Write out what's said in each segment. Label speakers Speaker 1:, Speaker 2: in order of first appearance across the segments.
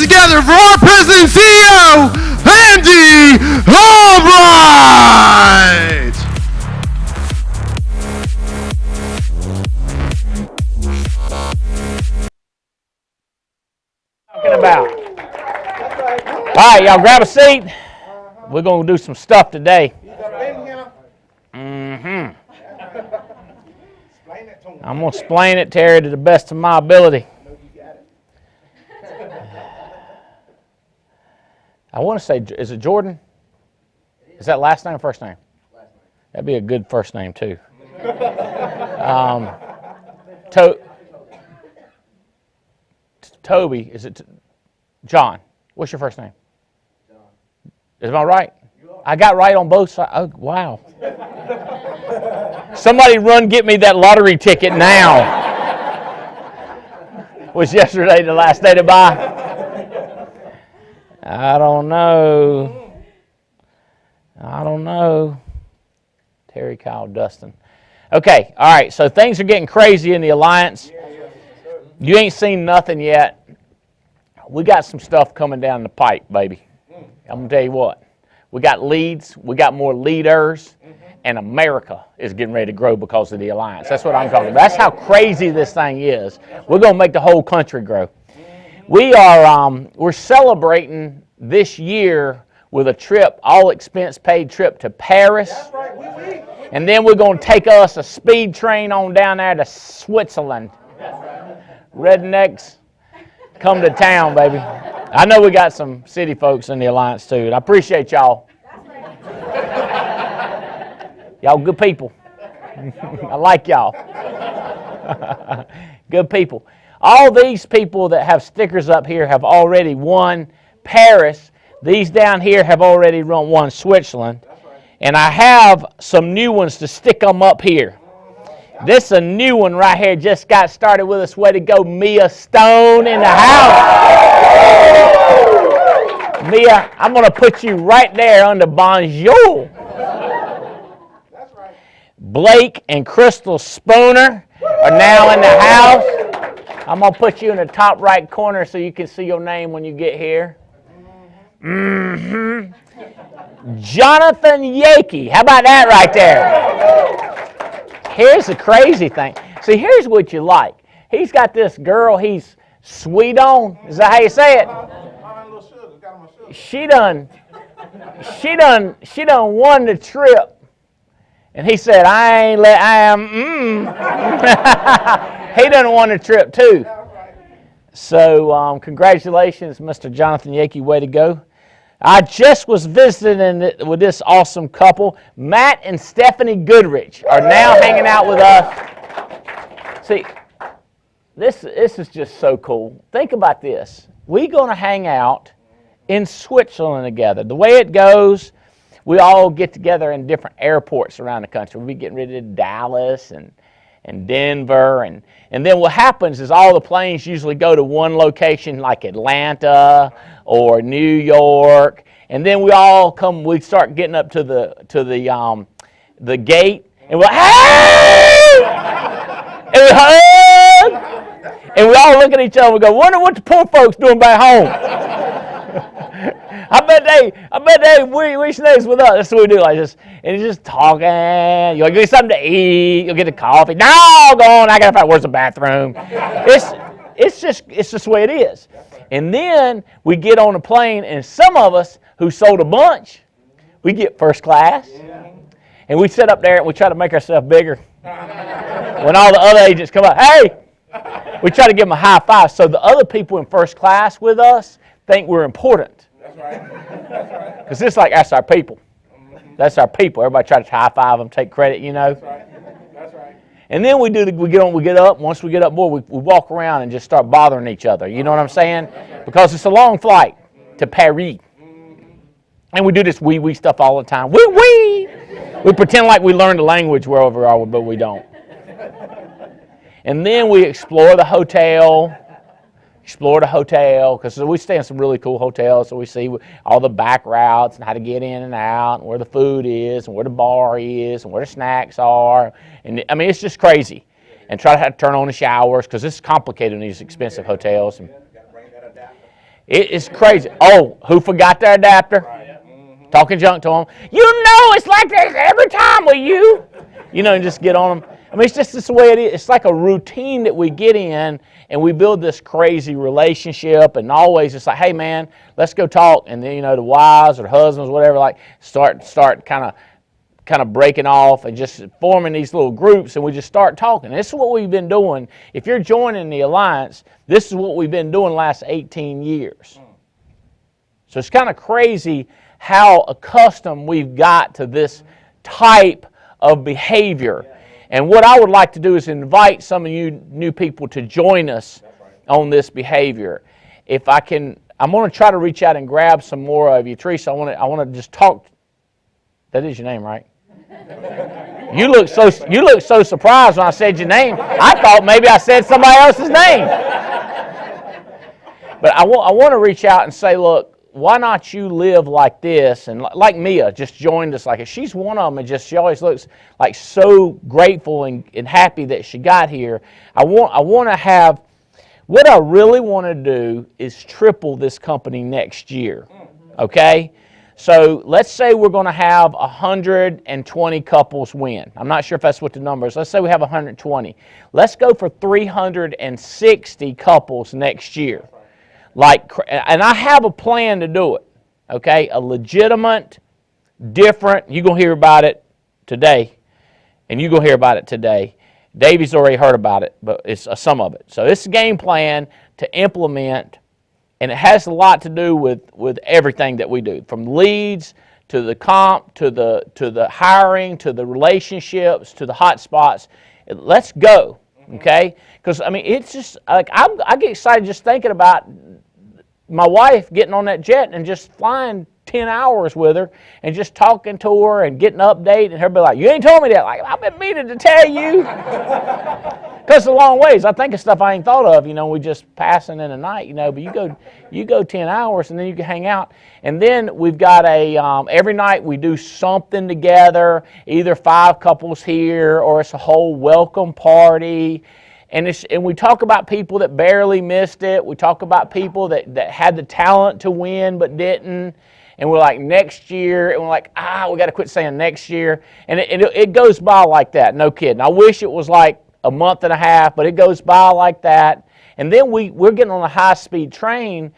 Speaker 1: together for our President and CEO, Andy Albright!
Speaker 2: Talking about. All right, y'all grab a seat. We're going to do some stuff today. I'm going to explain it, Terry, to the best of my ability. I want to say, is it Jordan? Is that last name or first name? That'd be a good first name, too. Toby, is it John? What's your first name? John. Am I right? I got right on both sides. Oh, wow. Somebody run get me that lottery ticket now. Was yesterday the last day to buy? I don't know. Terry, Kyle, Dustin. Okay, all right, so things are getting crazy in the Alliance. You ain't seen nothing yet. We got some stuff coming down the pipe, baby. I'm going to tell you what. We got leads. We got more leaders. And America is getting ready to grow because of the Alliance. That's what I'm talking about. That's how crazy this thing is. We're going to make the whole country grow. We're celebrating this year with a trip, all expense paid trip to Paris. And then we're going to take us a speed train on down there to Switzerland. Rednecks, come to town, baby. I know we got some city folks in the Alliance too, and I appreciate y'all. Y'all good people. I like y'all. Good people. All these people that have stickers up here have already won Paris. These down here have already won Switzerland. And I have some new ones to stick them up here. This is a new one right here. Just got started with us. Way to go, Mia Stone in the house. Mia, I'm going to put you right there under Bonjour. That's right. Blake and Crystal Spooner are now in the house. I'm going to put you in the top right corner so you can see your name when you get here. Jonathan Yakey. How about that right there? Here's the crazy thing. See, here's what you like. He's got this girl he's sweet on. Is that how you say it? She done won the trip. And he said, he done won the trip too. So congratulations, Mr. Jonathan Yakey, way to go. I just was visiting with this awesome couple. Matt and Stephanie Goodrich are now hanging out with us. See, this is just so cool. Think about this. We're going to hang out in Switzerland together. The way it goes, we all get together in different airports around the country. We'll be getting ready to Dallas and Denver. And then what happens is all the planes usually go to one location like Atlanta or New York. And then we start getting up to the gate and we're hey! And we hug! And we all look at each other and we go, wonder what the poor folks doing back home. I bet they wish they was with us. That's what we do like this. And it's just talking. You'll get something to eat. You'll get the coffee. No, I gotta find where's the bathroom. It's just the way it is. And then we get on a plane, and some of us who sold a bunch, we get first class. And we sit up there and we try to make ourselves bigger. When all the other agents come up, hey, we try to give them a high five. So the other people in first class with us think we're important. That's right. Because it's like, that's our people. That's our people. Everybody tries to high five them, take credit, you know. That's right. That's right. And then we get up. Once we get up board, we walk around and just start bothering each other. You know what I'm saying? Because it's a long flight to Paris. And we do this wee stuff all the time. Wee. We pretend like we learn the language wherever we are, but we don't. And then we explore the hotel. Because we stay in some really cool hotels, so we see all the back routes and how to get in and out, and where the food is, and where the bar is, and where the snacks are. And I mean, it's just crazy. And try to turn on the showers, because it's complicated in these expensive hotels. It's crazy. Oh, who forgot their adapter? Talking junk to them. You know it's like this every time with you. You know, and just get on them. I mean, it's just this way it is. It's like a routine that we get in, and we build this crazy relationship, and always it's like, hey, man, let's go talk. And then, you know, the wives or the husbands, whatever, like start kind of breaking off and just forming these little groups, and we just start talking. This is what we've been doing. If you're joining the Alliance, this is what we've been doing the last 18 years. So it's kind of crazy how accustomed we've got to this type of behavior. And what I would like to do is invite some of you new people to join us on this behavior. If I can, I'm going to try to reach out and grab some more of you. Teresa, I want to just talk. That is your name, right? You look so surprised when I said your name. I thought maybe I said somebody else's name. But I want to reach out and say, look, why not you live like this? And like Mia just joined us, like she's one of them, and just she always looks like so grateful and happy that she got here. I want to have, what I really want to do is triple this company next year. Okay? So let's say we're going to have 120 couples win. I'm not sure if that's what the number is. Let's say we have 120. Let's go for 360 couples next year. And I have a plan to do it, okay? A legitimate, different, you're going to hear about it today, and you're going to hear about it today. Davey's already heard about it, but it's some of it. So it's a game plan to implement, and it has a lot to do with everything that we do, from leads to the comp, to the hiring, to the relationships, to the hot spots. Let's go, okay? Because, I mean, it's just, like, I get excited just thinking about my wife getting on that jet and just flying 10 hours with her and just talking to her and getting an update, and her be like, you ain't told me that. Like, I've been meaning to tell you. Because it's a long ways. I think of stuff I ain't thought of, you know, we just passing in the night, you know, but you go 10 hours and then you can hang out. And then we've got every night we do something together, either 5 couples here or it's a whole welcome party. And we talk about people that barely missed it. We talk about people that had the talent to win but didn't. And we're like, next year. And we're like, we got to quit saying next year. And it goes by like that, no kidding. I wish it was like a month and a half, but it goes by like that. And then we're getting on a high-speed train,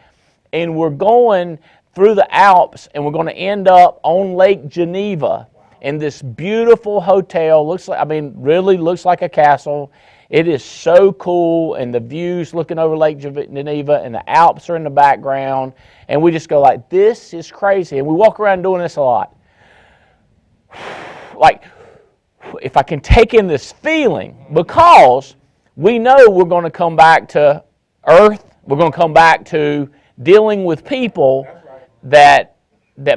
Speaker 2: and we're going through the Alps, and we're going to end up on Lake Geneva in this beautiful hotel. Really looks like a castle. It is so cool, and the views looking over Lake Geneva, and the Alps are in the background, and we just go like, this is crazy. And we walk around doing this a lot. Like, if I can take in this feeling, because we know we're going to come back to earth, we're going to come back to dealing with people that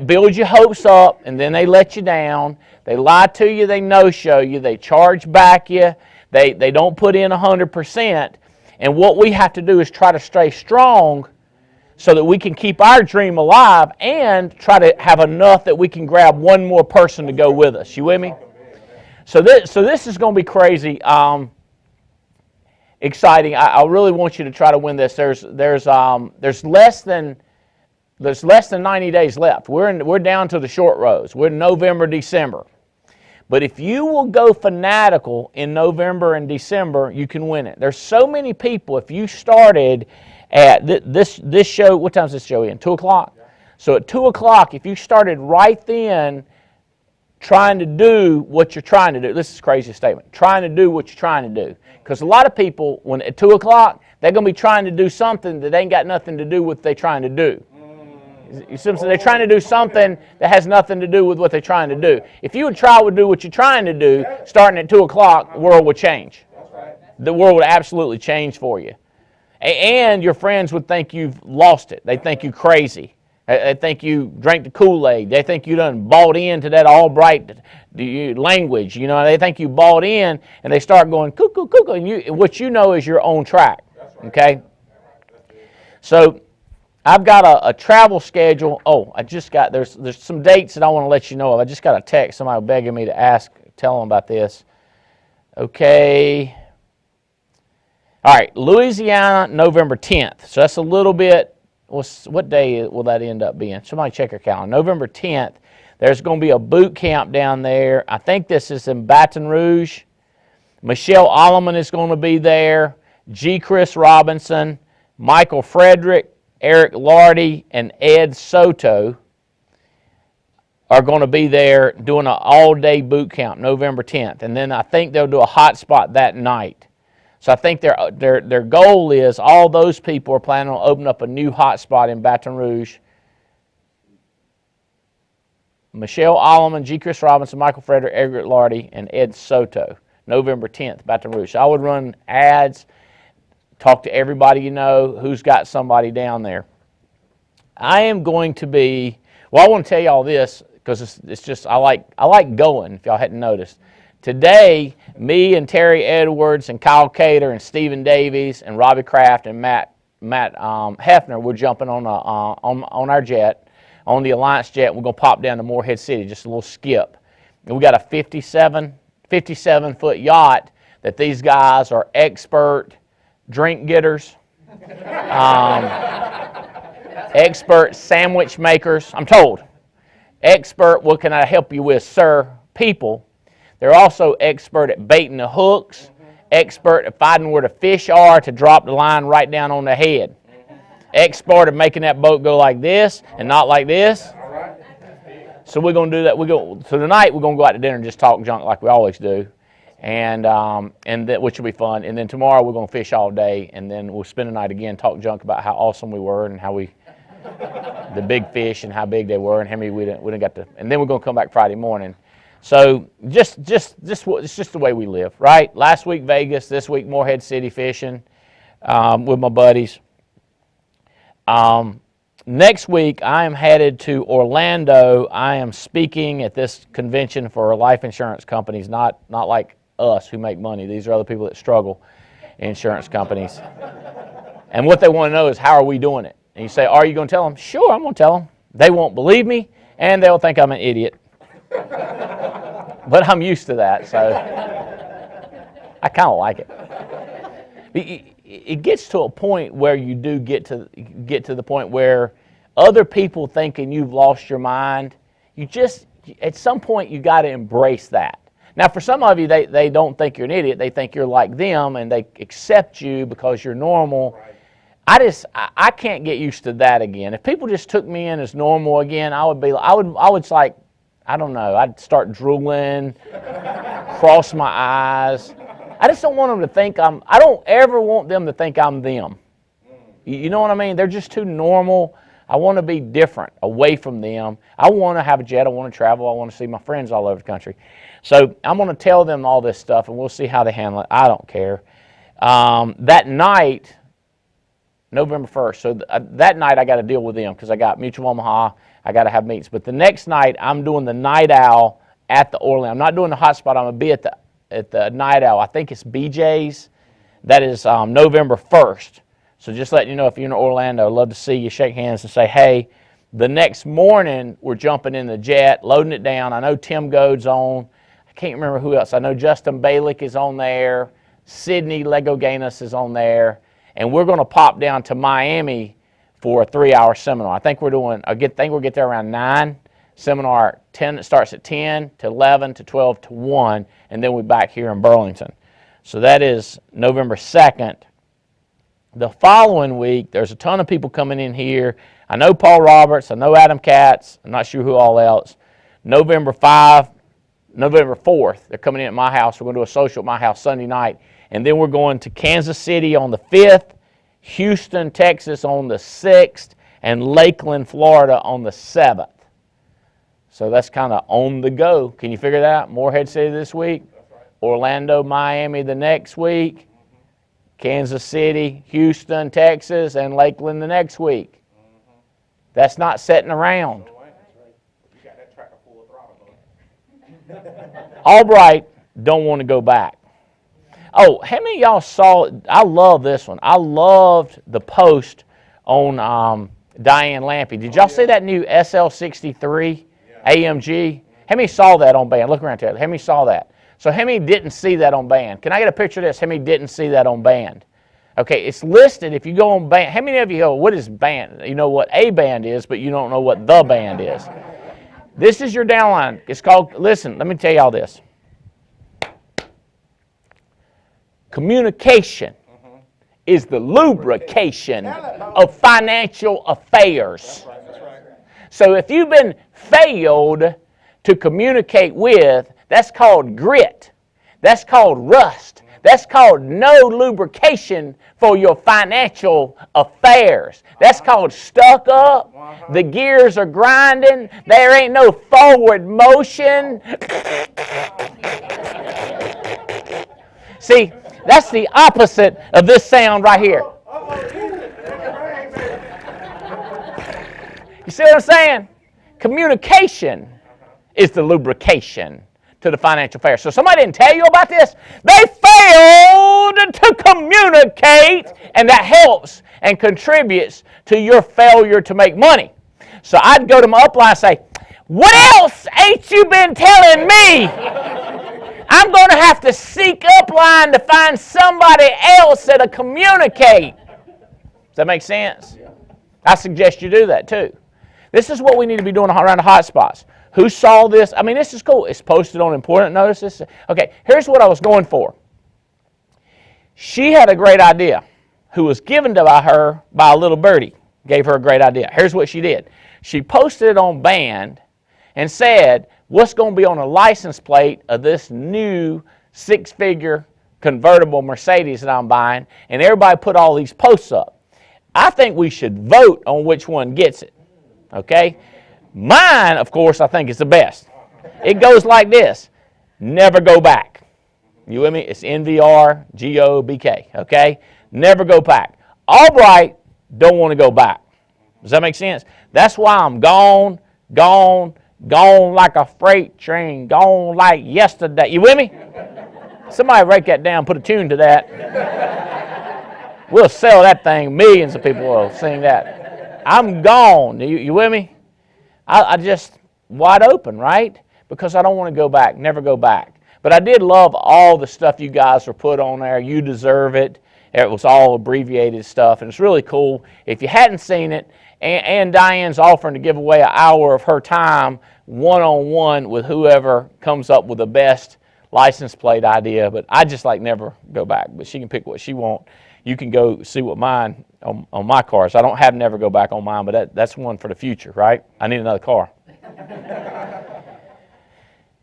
Speaker 2: build your hopes up, and then they let you down. They lie to you, they no-show you, they charge back you. They don't put in 100%, and what we have to do is try to stay strong so that we can keep our dream alive and try to have enough that we can grab one more person to go with us. You with me? So this is going to be crazy, exciting. I really want you to try to win this. There's less than 90 days left. We're down to the short rows. We're in November, December. But if you will go fanatical in November and December, you can win it. There's so many people. If you started at this show, what time is this show in? 2 o'clock? Yeah. So at 2 o'clock, if you started right then trying to do what you're trying to do, this is a crazy statement, trying to do what you're trying to do. Because a lot of people, when at 2 o'clock, they're going to be trying to do something that ain't got nothing to do with what they're trying to do. You see what I'm saying? They're trying to do something that has nothing to do with what they're trying to do. If you would try to do what you're trying to do, starting at 2 o'clock, the world would change. The world would absolutely change for you. And your friends would think you've lost it. They think you crazy. They think you drank the Kool-Aid. They think you done bought into that Albright language. You know, they think you bought in, and they start going cuckoo, cuckoo, and what you know is your own track. Okay? So I've got a travel schedule. Oh, there's some dates that I want to let you know of. I just got a text, somebody begging me to tell them about this. Okay. All right, Louisiana, November 10th. So that's a little bit what day will that end up being? Somebody check your calendar. November 10th, there's going to be a boot camp down there. I think this is in Baton Rouge. Michelle Alleman is going to be there. G. Chris Robinson, Michael Frederick, Eric Lardy, and Ed Soto are going to be there doing an all-day boot camp November 10th. And then I think they'll do a hot spot that night. So I think their goal is all those people are planning on opening up a new hot spot in Baton Rouge. Michelle Alleman, G. Chris Robinson, Michael Frederick, Eric Lardy, and Ed Soto. November 10th, Baton Rouge. So I would run ads, talk to everybody you know who's got somebody down there. I am going to be, well, I want to tell you all this because it's just, I like going, if y'all hadn't noticed. Today, me and Terry Edwards and Kyle Cater and Stephen Davies and Robbie Kraft and Matt Hefner, we're jumping on our jet, on the Alliance jet. We're going to pop down to Morehead City, just a little skip. And we got a 57-foot yacht that these guys are expert drink getters, expert sandwich makers, I'm told. Expert, what can I help you with, sir? People. They're also expert at baiting the hooks, expert at finding where the fish are to drop the line right down on the head. Expert at making that boat go like this and not like this. So we're going to do that. So tonight we're going to go out to dinner and just talk junk like we always do, and that, which will be fun. And then tomorrow we're going to fish all day, and then we'll spend the night again, talk junk about how awesome we were and how the big fish and how big they were and how many we didn't got to. And then we're going to come back Friday morning. So it's just the way we live, right? Last week Vegas, this week Morehead City fishing with my buddies. Next week, I am headed to Orlando. I am speaking at this convention for life insurance companies, not like us who make money. These are other people that struggle, insurance companies. And what they want to know is, how are we doing it? And you say, are you going to tell them? Sure, I'm going to tell them. They won't believe me, and they'll think I'm an idiot. But I'm used to that, so I kind of like it. It gets to a point where you do get to the point where other people thinking you've lost your mind, at some point you got to embrace that. Now for some of you, they don't think you're an idiot, they think you're like them and they accept you because you're normal. I can't get used to that again. If people just took me in as normal again, I would like, I don't know, I'd start drooling, cross my eyes. I just don't want them to think I don't ever want them to think I'm them. You know what I mean? They're just too normal. I want to be different, away from them. I want to have a jet. I want to travel. I want to see my friends all over the country. So I'm going to tell them all this stuff, and we'll see how they handle it. I don't care. That night, November 1st, so that night I got to deal with them because I got Mutual Omaha. I got to have meets. But the next night, I'm doing the Night Owl at the Orlando. I'm not doing the hot spot. I'm going to be at the Night Owl. I think it's BJ's. That is November 1st. So just letting you know, if you're in Orlando, I'd love to see you, shake hands and say, hey. The next morning, we're jumping in the jet, loading it down. I know Tim Goad's on. I can't remember who else. I know Justin Balick is on there. Sydney Legoganis is on there. And we're going to pop down to Miami for a 3-hour seminar. I think we'll get there around 9. Seminar starts at 10 to 11 to 12 to 1, and then we're back here in Burlington. So that is November 2nd. The following week, there's a ton of people coming in here. I know Paul Roberts. I know Adam Katz. I'm not sure who all else. November 4th, they're coming in at my house. We're going to do a social at my house Sunday night. And then we're going to Kansas City on the 5th, Houston, Texas on the 6th, and Lakeland, Florida on the 7th. So that's kind of on the go. Can you figure that out? Morehead City this week, Orlando, Miami the next week, Kansas City, Houston, Texas, and Lakeland the next week. That's not sitting around. Albright don't want to go back. Oh, how many of y'all saw, I love this one. I loved the post on Diane Lampy. Did y'all see that new SL63 AMG? How many saw that on band? Look around there. How many saw that? So how many didn't see that on band? Can I get a picture of this? How many didn't see that on band? Okay, it's listed. If you go on band, how many of you go, what is band? You know what a band is, but you don't know what the band is. This is your downline. It's called, listen, let me tell you all this. Communication is the lubrication of financial affairs. So if you've been failed to communicate with, that's called grit. That's called rust. That's called no lubrication for your financial affairs. That's called stuck up. The gears are grinding. There ain't no forward motion. See, that's the opposite of this sound right here. You see what I'm saying? Communication is the lubrication to the financial affairs. So somebody didn't tell you about this? They failed to communicate, and that helps and contributes to your failure to make money. So I'd go to my upline and say, what else ain't you been telling me? I'm going to have to seek upline to find somebody else that'll communicate. Does that make sense? I suggest you do that too. This is what we need to be doing around the hot spots. Who saw this? I mean, this is cool. It's posted on important notices. Okay, here's what I was going for. She had a great idea who was given to her by a little birdie. Gave her a great idea. Here's what she did. She posted it on Band and said, what's going to be on a license plate of this new 6-figure convertible Mercedes that I'm buying? And everybody put all these posts up. I think we should vote on which one gets it. Okay? Mine, of course, I think is the best. It goes like this. Never go back. You with me? It's NVRGOBK. Okay? Never go back. Albright don't want to go back. Does that make sense? That's why I'm gone like a freight train, gone like yesterday. You with me? Somebody write that down, put a tune to that. We'll sell that thing. Millions of people will sing that. I'm gone. You with me? I just wide open, right? Because I don't want to go back, never go back. But I did love all the stuff you guys were put on there. You deserve it. It was all abbreviated stuff, and it's really cool. If you hadn't seen it, and Diane's offering to give away an hour of her time one-on-one with whoever comes up with the best license plate idea. But I just like never go back. But she can pick what she wants. You can go see what mine on my cars. I don't have never go back on mine, but that's one for the future, right? I need another car.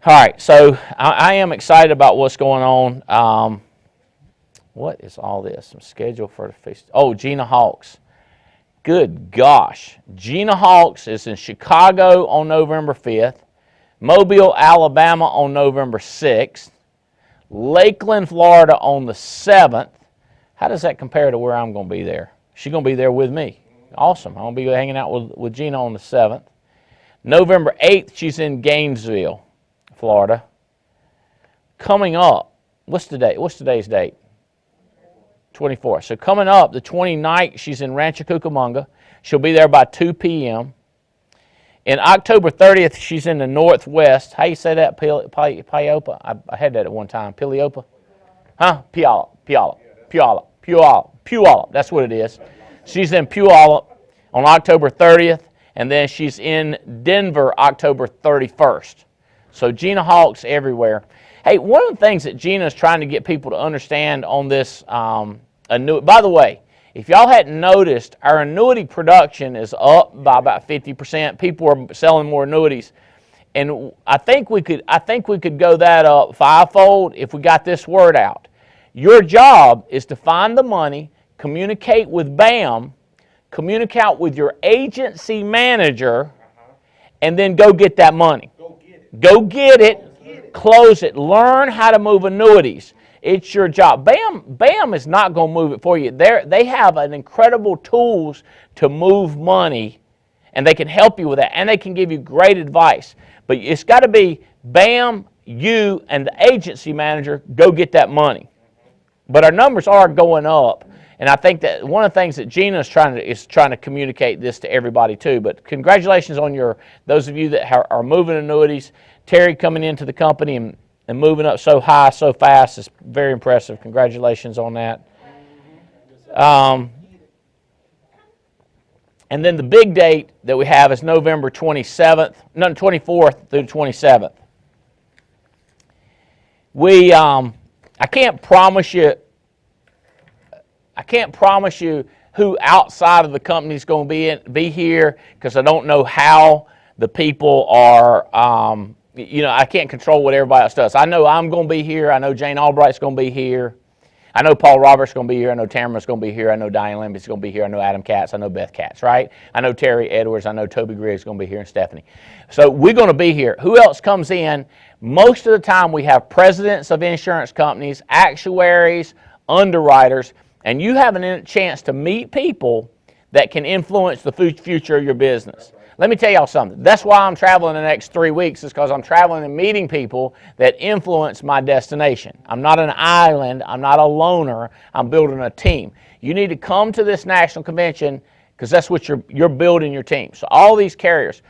Speaker 2: All right, so I am excited about what's going on. What is all this? Some schedule for the feast. Oh, Gina Hawks. Good gosh. Gina Hawks is in Chicago on November 5th, Mobile, Alabama on November 6th, Lakeland, Florida on the 7th. How does that compare to where I'm going to be there? She's going to be there with me. Awesome. I'm going to be hanging out with Gina on the 7th. November 8th, she's in Gainesville, Florida. Coming up, what's today's date? 24th. So coming up, the 29th, she's in Rancho Cucamonga. She'll be there by 2 p.m. In October 30th, she's in the Northwest. How you say that? Piopa? I had that at one time. Piopa? Huh? Puyallup. That's what it is. She's in Puyallup on October 30th, and then she's in Denver October 31st. So Gina Hawks everywhere. Hey, one of the things that Gina is trying to get people to understand on this annuity, by the way, if y'all hadn't noticed, our annuity production is up by about 50%. People are selling more annuities. And I think we could go that up fivefold if we got this word out. Your job is to find the money, communicate with BAM, communicate with your agency manager, and then go get that money. Go get it, close it, learn how to move annuities. It's your job. BAM is not going to move it for you. They have an incredible tools to move money, and they can help you with that, and they can give you great advice. But it's got to be BAM, you, and the agency manager, go get that money. But our numbers are going up, and I think that one of the things that Gina is trying to communicate this to everybody too. But congratulations on those of you that are moving annuities. Terry coming into the company and moving up so high, so fast is very impressive. Congratulations on that. And then the big date that we have is November 24th through the 27th. I can't promise you who outside of the company is going to be here, because I don't know how the people are. I can't control what everybody else does. I know I'm going to be here. I know Jane Albright's going to be here. I know Paul Roberts is going to be here. I know Tamara's going to be here. I know Diane Limby's going to be here. I know Adam Katz. I know Beth Katz, right? I know Terry Edwards. I know Toby Griggs is going to be here, and Stephanie. So we're going to be here. Who else comes in? Most of the time we have presidents of insurance companies, actuaries, underwriters, and you have a chance to meet people that can influence the future of your business. Let me tell y'all something. That's why I'm traveling the next 3 weeks, is because I'm traveling and meeting people that influence my destination. I'm not an island. I'm not a loner. I'm building a team. You need to come to this national convention, because that's what you're building your team. So all these carriers.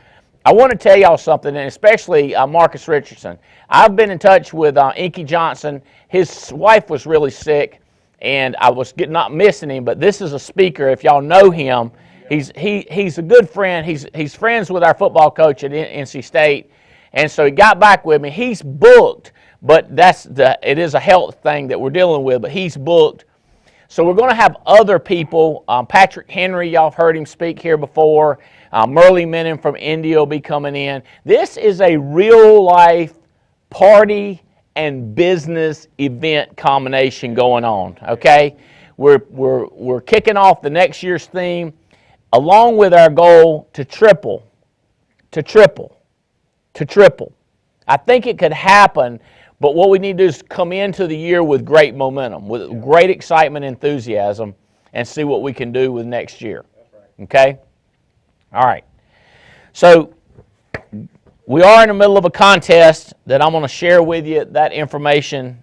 Speaker 2: I want to tell y'all something, and especially Marcus Richardson. I've been in touch with Inky Johnson. His wife was really sick, and I was not missing him, but this is a speaker. If y'all know him, he's a good friend. He's friends with our football coach at NC State, and so he got back with me. He's booked, but it is a health thing that we're dealing with, but he's booked. So we're going to have other people. Patrick Henry, y'all have heard him speak here before. Merle Menon from India will be coming in. This is a real-life party and business event combination going on, okay? We're kicking off the next year's theme, along with our goal to triple. I think it could happen, but what we need to do is come into the year with great momentum, with great excitement, enthusiasm, and see what we can do with next year, okay? All right. So we are in the middle of a contest that I'm going to share with you that information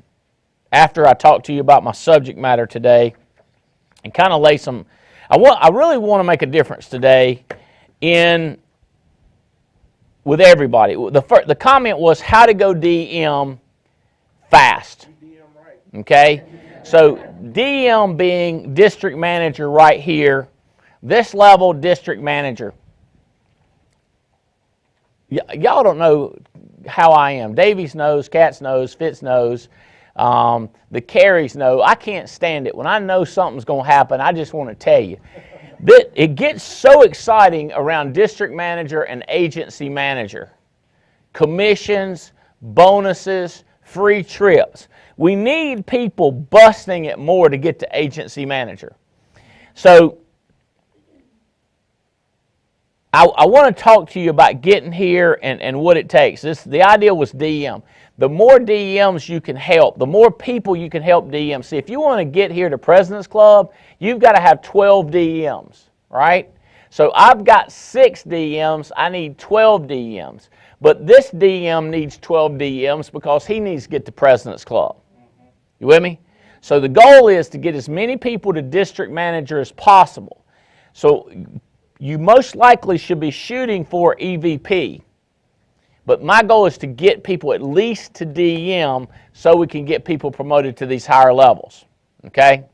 Speaker 2: after I talk to you about my subject matter today, and kind of lay some. I really want to make a difference today with everybody. The comment was how to go DM fast. Okay, so DM being district manager right here, this level district manager. Y'all don't know how I am. Davies knows, Katz knows, Fitz knows, the Carries know. I can't stand it. When I know something's going to happen, I just want to tell you. It gets so exciting around district manager and agency manager. Commissions, bonuses, free trips. We need people busting it more to get to agency manager. So I want to talk to you about getting here and what it takes. The idea was DM. The more DMs you can help, the more people you can help DM. See, if you want to get here to President's Club, you've got to have 12 DMs, right? So I've got 6 DMs. I need 12 DMs. But this DM needs 12 DMs because he needs to get to President's Club. You with me? So the goal is to get as many people to district manager as possible. So you most likely should be shooting for EVP. But my goal is to get people at least to DM so we can get people promoted to these higher levels. Okay?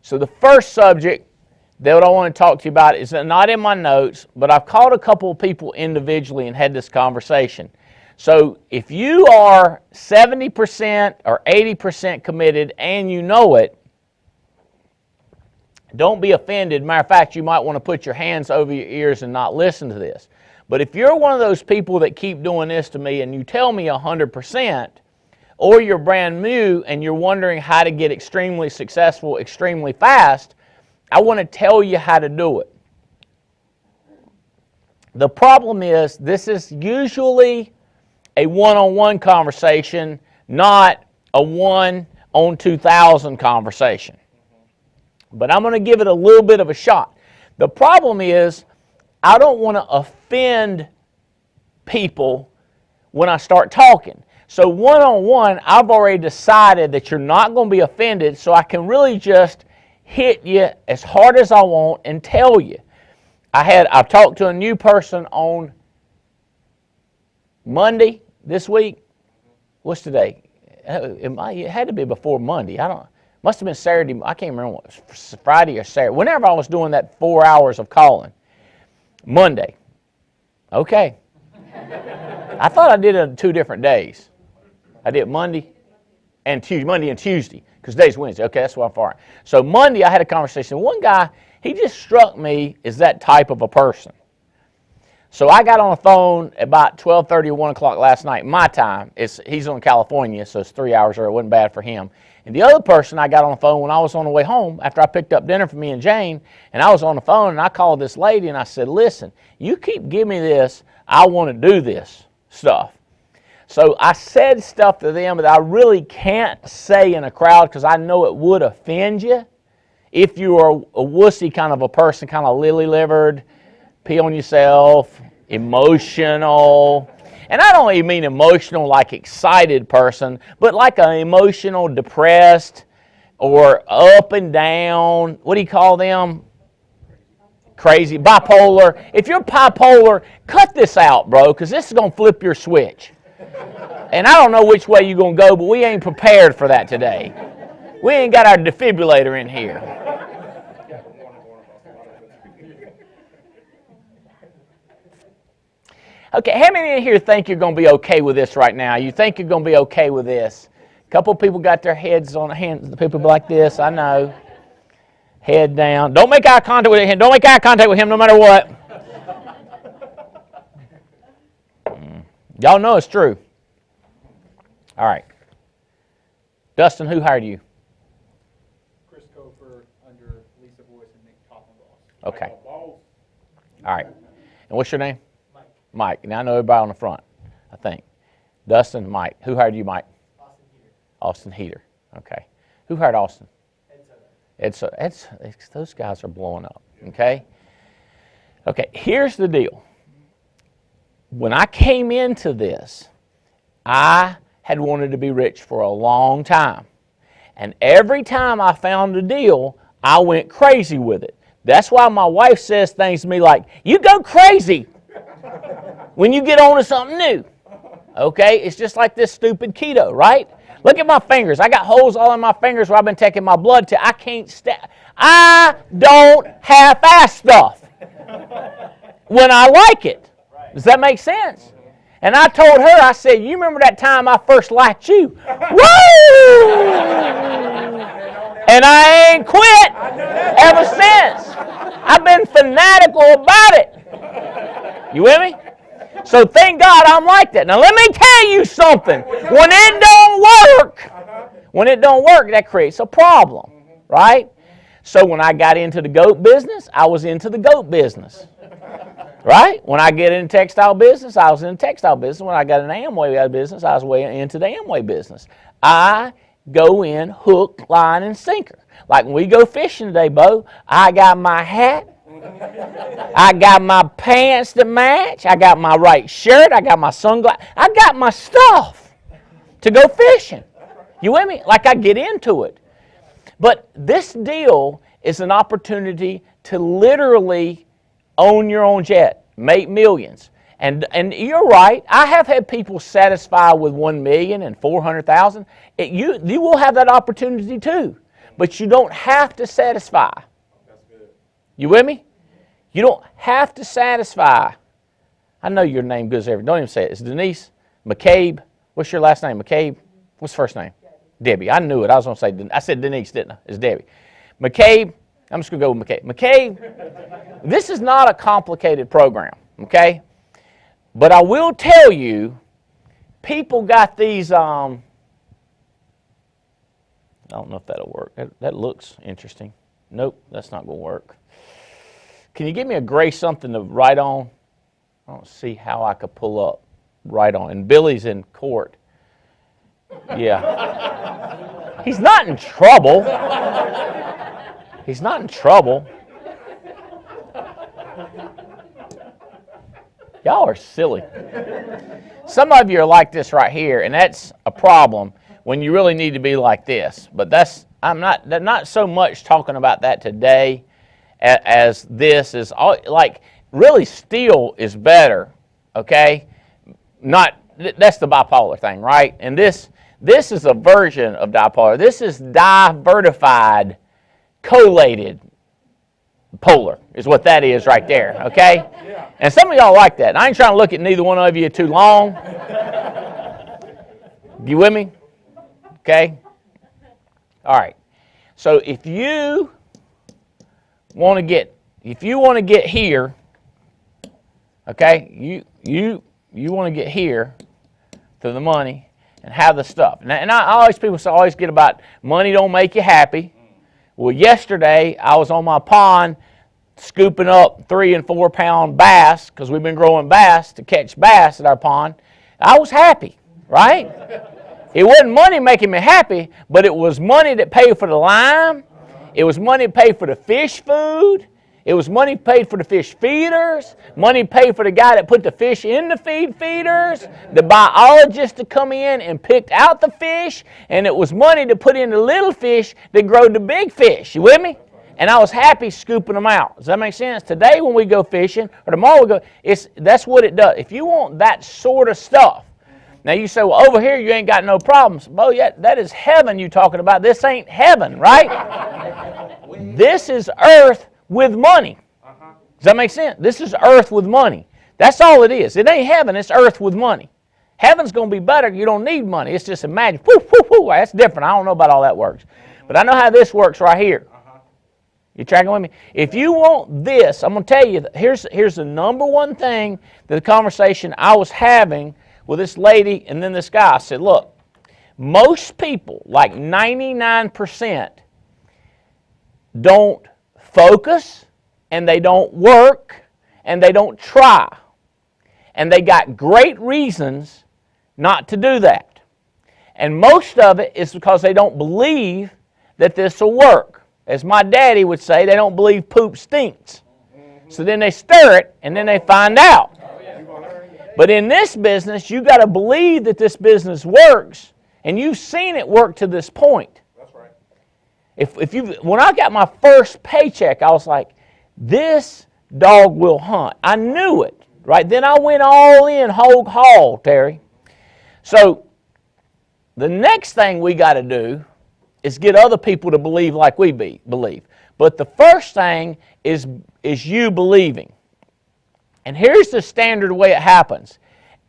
Speaker 2: So the first subject that I want to talk to you about is not in my notes, but I've called a couple of people individually and had this conversation. So if you are 70% or 80% committed and you know it, don't be offended. Matter of fact, you might want to put your hands over your ears and not listen to this. But if you're one of those people that keep doing this to me and you tell me 100%, or you're brand new and you're wondering how to get extremely successful extremely fast, I want to tell you how to do it. The problem is this is usually a one-on-one conversation, not a 1-on-2,000 conversation. But I'm going to give it a little bit of a shot. The problem is I don't want to offend people when I start talking. So one-on-one, I've already decided that you're not going to be offended, so I can really just hit you as hard as I want and tell you. I've talked to a new person on Monday this week. What's today? It had to be before Monday. Must have been Saturday. I can't remember what it was, Friday or Saturday. Whenever I was doing that 4 hours of calling. Monday. Okay. I thought I did it on 2 different days. I did Monday and Tuesday, because today's Wednesday. Okay, that's what I'm for. So Monday I had a conversation. One guy, he just struck me as that type of a person. So I got on the phone about 12:30 or 1 o'clock last night, my time. He's in California, so it's 3 hours early. It wasn't bad for him. And the other person I got on the phone when I was on the way home after I picked up dinner for me and Jane, and I was on the phone and I called this lady and I said, listen, you keep giving me this, I want to do this stuff. So I said stuff to them that I really can't say in a crowd because I know it would offend you if you are a wussy kind of a person, kind of lily-livered, pee on yourself, emotional. And I don't even mean emotional like excited person, but like an emotional, depressed, or up and down. What do you call them? Crazy, bipolar. If you're bipolar, cut this out, bro, because this is going to flip your switch. And I don't know which way you're going to go, but we ain't prepared for that today. We ain't got our defibrillator in here. Okay, how many in here think you're going to be okay with this right now? You think you're going to be okay with this? A couple of people got their heads on the hands. The people like this, I know. Head down. Don't make eye contact with him. Don't make eye contact with him no matter what. Y'all know it's true. All right. Dustin, who hired you?
Speaker 3: Chris Cofer under Lisa Boyce and Nick Coffin.
Speaker 2: Okay. All right. And what's your name? Mike. Now I know everybody on the front, I think. Dustin, Mike. Who hired you, Mike? Austin Heater. Okay. Who hired Austin? Those guys are blowing up. Okay. Okay. Here's the deal. When I came into this, I had wanted to be rich for a long time. And every time I found a deal, I went crazy with it. That's why my wife says things to me like, you go crazy when you get on to something new. Okay? It's just like this stupid keto, right? Look at my fingers. I got holes all in my fingers where I've been taking my blood to. I can't I don't half-ass stuff when I like it. Does that make sense? And I told her, I said, you remember that time I first liked you? Woo! And I ain't quit ever since. I've been fanatical about it. You with me? So thank God I'm like that. Now let me tell you something. When it don't work, that creates a problem, right? So when I got into the goat business, I was into the goat business. Right? When I get in textile business, I was in the textile business. When I got in the Amway business, I was way into the Amway business. I go in hook, line, and sinker. Like when we go fishing today, Bo, I got my hat. I got my pants to match. I got my right shirt. I got my sunglasses. I got my stuff to go fishing. You with me? Like I get into it. But this deal is an opportunity to literally own your own jet, make millions. And you're right. I have had people satisfied with $1 million and $400,000. You will have that opportunity too, but you don't have to satisfy.
Speaker 3: That's good.
Speaker 2: You with me? You don't have to satisfy. I know your name goes everywhere. Don't even say it. It's Denise McCabe. What's your last name? McCabe. What's the first name? Debbie. I knew it. I was going to say. I said Denise, didn't I? It's Debbie. McCabe. I'm just going to go with McCabe. McCabe, this is not a complicated program, okay? But I will tell you, people got these, I don't know if that'll work. That looks interesting. Nope, that's not going to work. Can you give me a gray something to write on? I don't see how I could pull up, write on. And Billy's in court. Yeah. He's not in trouble. He's not in trouble. Y'all are silly. Some of you are like this right here, and that's a problem when you really need to be like this. But I'm not so much talking about that today as this is like really still is better, okay? That's the bipolar thing, right? And this This is a version of dipolar. This is divertified, collated polar is what that is right there, okay?
Speaker 3: Yeah.
Speaker 2: And some of y'all like that. I ain't trying to look at neither one of you too long. You with me? Okay? All right. So if you want to get here, okay, you want to get here to the money and have the stuff. And people always get about money don't make you happy. Well, yesterday I was on my pond scooping up 3 and 4 pound bass because we've been growing bass to catch bass at our pond. I was happy, right? It wasn't money making me happy, but it was money that paid for the lime. It was money paid for the fish food. It was money paid for the fish feeders, money paid for the guy that put the fish in the feed feeders, the biologist to come in and picked out the fish, and it was money to put in the little fish that growed the big fish. You with me? And I was happy scooping them out. Does that make sense? Today when we go fishing, or tomorrow we go, that's what it does. If you want that sort of stuff, now you say, well, over here you ain't got no problems. Well, yeah, that is heaven you talking about. This ain't heaven, right? This is earth with money. Does that make sense? This is earth with money. That's all it is. It ain't heaven, it's earth with money. Heaven's going to be better. You don't need money. It's just imagine. Whoo, whoo, whoo. That's different. I don't know about all that works. But I know how this works right here. You tracking with me? If you want this, I'm going to tell you, here's the number one thing, the conversation I was having with this lady and then this guy. I said, look, most people, like 99%, don't focus, and they don't work, and they don't try. And they got great reasons not to do that. And most of it is because they don't believe that this will work. As my daddy would say, they don't believe poop stinks. So then they stir it, and then they find out. But in this business, you got to believe that this business works, and you've seen it work to this point. When I got my first paycheck, I was like, this dog will hunt. I knew it, right? Then I went all in, hog haul, Terry. So the next thing we got to do is get other people to believe like we believe. But the first thing is you believing. And here's the standard way it happens.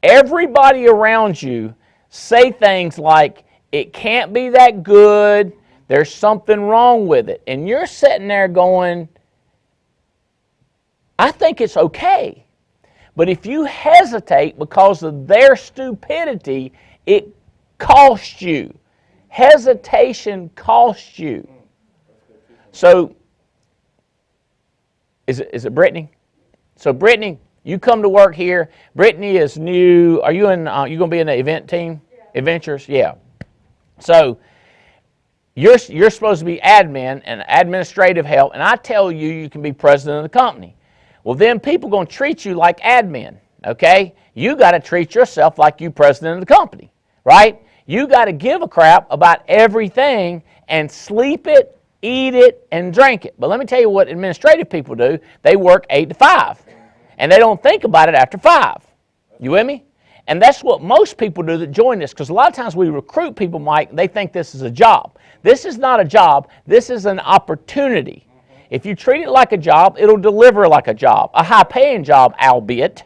Speaker 2: Everybody around you say things like, it can't be that good, there's something wrong with it. And you're sitting there going, I think it's okay. But if you hesitate because of their stupidity, it costs you. Hesitation costs you. So, is it Brittany? So Brittany, you come to work here. Brittany is new. Are you you going to be in the event team? Yeah. Adventures? Yeah. So, you're supposed to be admin and administrative help, and I tell you you can be president of the company. Well, then people are going to treat you like admin, okay? You got to treat yourself like you president of the company, right? You got to give a crap about everything and sleep it, eat it, and drink it. But let me tell you what administrative people do. They work 8 to 5, and they don't think about it after 5. You with me? And that's what most people do that join this, because a lot of times we recruit people, Mike, they think this is a job. This is not a job. This is an opportunity. If you treat it like a job, it'll deliver like a job, a high-paying job, albeit,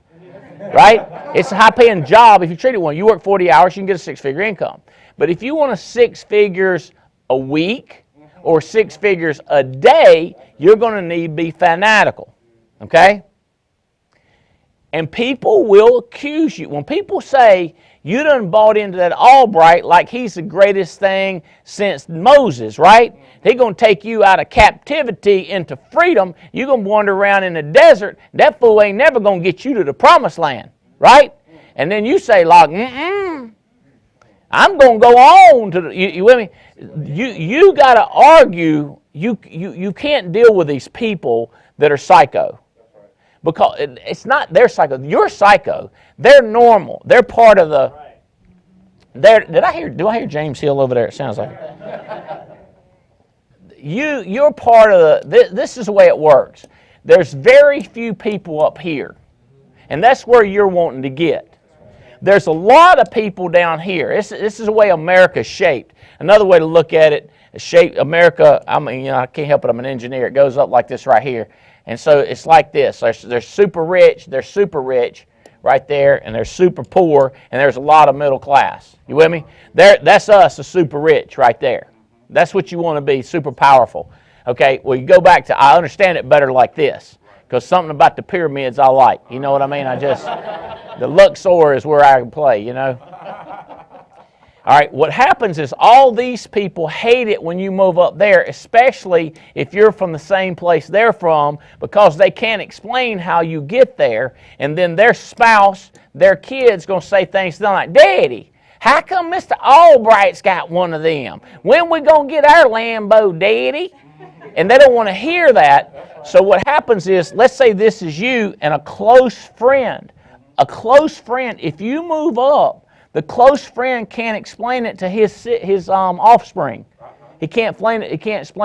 Speaker 2: right? It's a high-paying job. If you treat it well, you work 40 hours, you can get a 6-figure income. But if you want 6 figures a week or 6 figures a day, you're going to need to be fanatical, okay? And people will accuse you. When people say, you done bought into that Albright like he's the greatest thing since Moses, right? They're going to take you out of captivity into freedom. You're going to wander around in the desert. That fool ain't never going to get you to the promised land, right? And then you say, like, I'm going to go on to the, you with me? You got to argue. You can't deal with these people that are psycho. Because it's not their psycho. You're psycho. They're normal. They're part of the. Do I hear James Hill over there? It sounds like. You're part of the. This is the way it works. There's very few people up here, and that's where you're wanting to get. there's a lot of people down here. This is the way America's shaped. Another way to look at it, shape America, I mean, I can't help it, I'm an engineer. It goes up like this right here. And so it's like this. They're super rich right there, and they're super poor, and there's a lot of middle class. You with me? That's us, the super rich right there. That's what you want to be, super powerful. Okay, well, you go back to, I understand it better like this, because something about the pyramids I like. You know what I mean? The Luxor is where I can play, you know? All right, what happens is all these people hate it when you move up there, especially if you're from the same place they're from, because they can't explain how you get there, and then their spouse, their kid's going to say things to them like, Daddy, how come Mr. Albright's got one of them? When we going to get our Lambo, Daddy? And they don't want to hear that. So what happens is, let's say this is you and a close friend. A close friend, if you move up, the close friend can't explain it to his offspring. He can't explain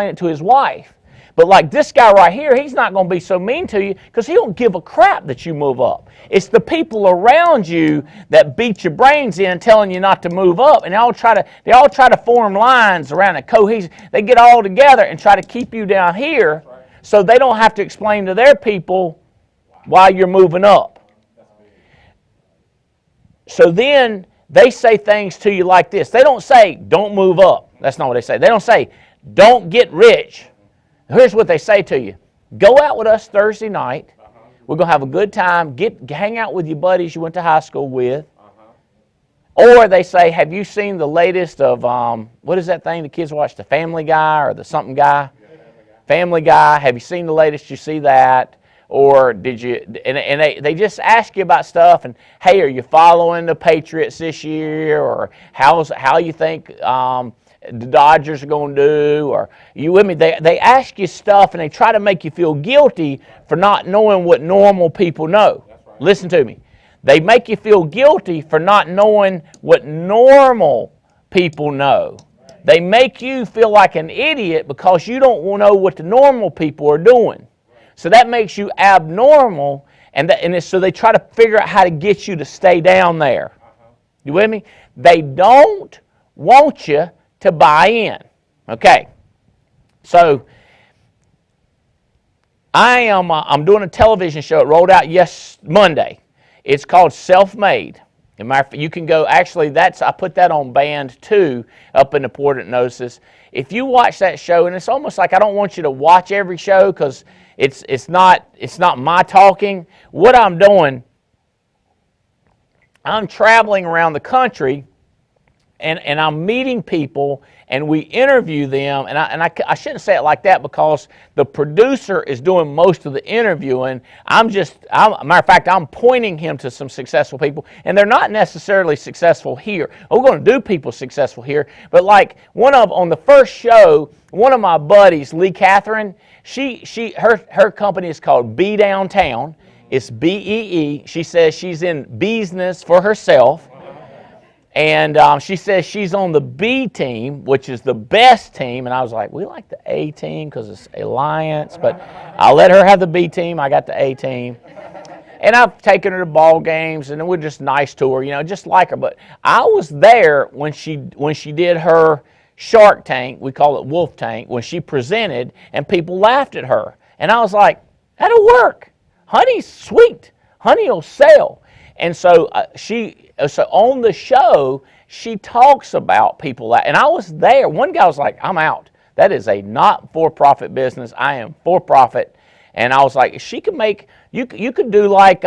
Speaker 2: it to his wife. But like this guy right here, he's not going to be so mean to you because he don't give a crap that you move up. It's the people around you that beat your brains in, telling you not to move up, and they all try to form lines around a cohesion. They get all together and try to keep you down here, so they don't have to explain to their people why you're moving up. So then they say things to you like this. They don't say, don't move up. That's not what they say. They don't say, don't get rich. Here's what they say to you. Go out with us Thursday night. We're going to have a good time. Hang out with your buddies you went to high school with. Or they say, have you seen the latest of, what is that thing the kids watch, the Family Guy or the something guy? Family Guy. Have you seen the latest? You see that? Or did you, and they just ask you about stuff, and hey, are you following the Patriots this year, or how you think the Dodgers are going to do, or you with me? They ask you stuff, and they try to make you feel guilty for not knowing what normal people know. Right. Listen to me. They make you feel guilty for not knowing what normal people know. They make you feel like an idiot because you don't know what the normal people are doing. So that makes you abnormal, so they try to figure out how to get you to stay down there. You with me? They don't want you to buy in. Okay. So I'm doing a television show. It rolled out Monday. It's called Self-Made. You can go, actually, I put that on band 2 up in Important Notices. If you watch that show, and it's almost like I don't want you to watch every show because it's not my talking. What I'm doing, I'm traveling around the country, and I'm meeting people, and we interview them, and I shouldn't say it like that because the producer is doing most of the interviewing. Matter of fact, I'm pointing him to some successful people, and they're not necessarily successful here. We're going to do people successful here, but like on the first show, one of my buddies, Lee Catherine, her company is called Be Downtown. It's BEE. She says she's in business for herself. And she says she's on the B team, which is the best team. And I was like, we like the A team because it's Alliance. But I'll let her have the B team. I got the A team. And I've taken her to ball games, and we're just nice to her, just like her. But I was there when she did her Shark Tank, we call it Wolf Tank, when she presented, and people laughed at her. And I was like, that'll work. Honey's sweet. Honey will sell. And so so on the show, she talks about people and I was there. One guy was like, I'm out. That is a not-for-profit business. I am for-profit. And I was like, she could make, you could do like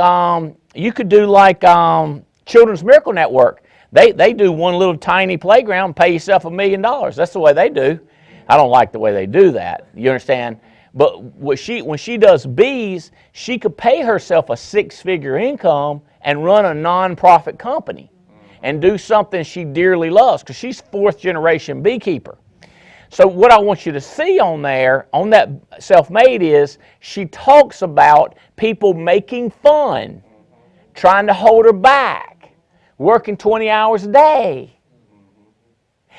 Speaker 2: Children's Miracle Network. They do one little tiny playground and pay yourself $1 million. That's the way they do. I don't like the way they do that. You understand? But when she does bees, she could pay herself a 6-figure income and run a non-profit company and do something she dearly loves because she's 4th-generation beekeeper. So what I want you to see on there, on that Self-Made, is she talks about people making fun, trying to hold her back, working 20 hours a day.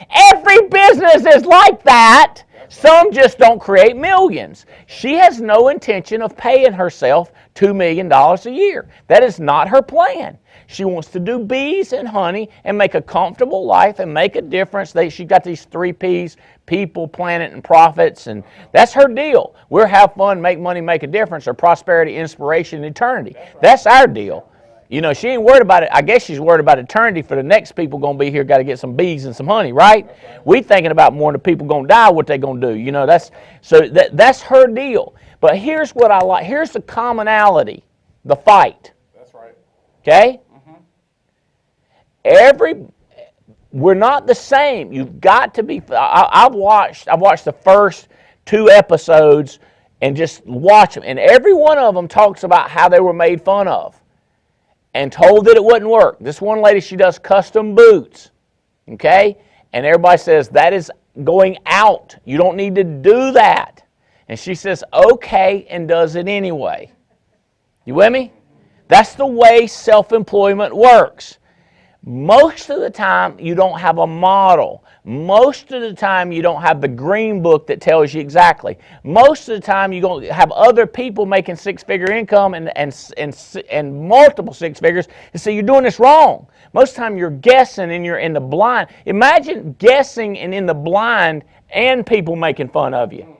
Speaker 2: Every business is like that. Some just don't create millions. She has no intention of paying herself $2 million a year. That is not her plan. She wants to do bees and honey and make a comfortable life and make a difference. She got these 3 Ps, people, planet, and profits, and that's her deal. We're have fun, make money, make a difference, or prosperity, inspiration, and eternity. That's our deal. You know, she ain't worried about it. I guess she's worried about eternity for the next people going to be here, got to get some bees and some honey, right? We thinking about more than the people going to die, what they going to do. You know, that's her deal. But here's what I like. Here's the commonality, the fight.
Speaker 3: That's right.
Speaker 2: Okay? We're not the same. You've got to be. I've watched the first 2 episodes and just watch them, and every one of them talks about how they were made fun of and told that it wouldn't work. This one lady, she does custom boots, okay? And everybody says, that is going out. You don't need to do that. And she says, okay, and does it anyway. You with me? That's the way self-employment works. Most of the time, you don't have a model. Most of the time, you don't have the green book that tells you exactly. Most of the time, you're going to have other people making 6-figure income and multiple 6 figures, and so you're doing this wrong. Most of the time, you're guessing and you're in the blind. Imagine guessing and in the blind and people making fun of you.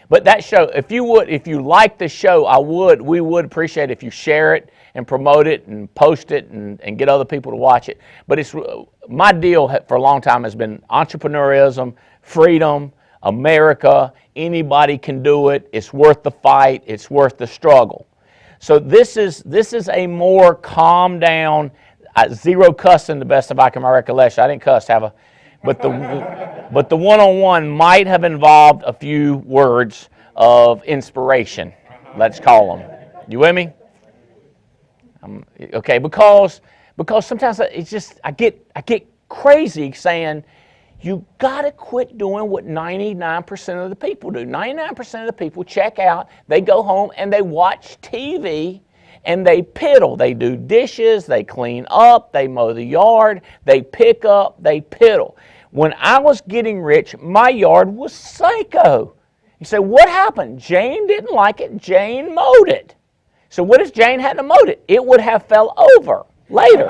Speaker 2: But that show, if you like the show, we would appreciate it if you share it and promote it and post it and get other people to watch it. But my deal for a long time has been entrepreneurism, freedom, America. Anybody can do it. It's worth the fight. It's worth the struggle. So this is a more calm down, zero cussing, the best of my recollection. I didn't cuss, but the one-on-one might have involved a few words of inspiration. Let's call them. You with me? Okay, because sometimes it's just I get crazy saying you gotta quit doing what 99% of the people do. 99% of the people check out, they go home and they watch TV and they piddle. They do dishes, they clean up, they mow the yard, they pick up, they piddle. When I was getting rich, my yard was psycho. You say, what happened? Jane didn't like it. Jane mowed it. So what if Jane hadn't mowed it? It would have fell over later.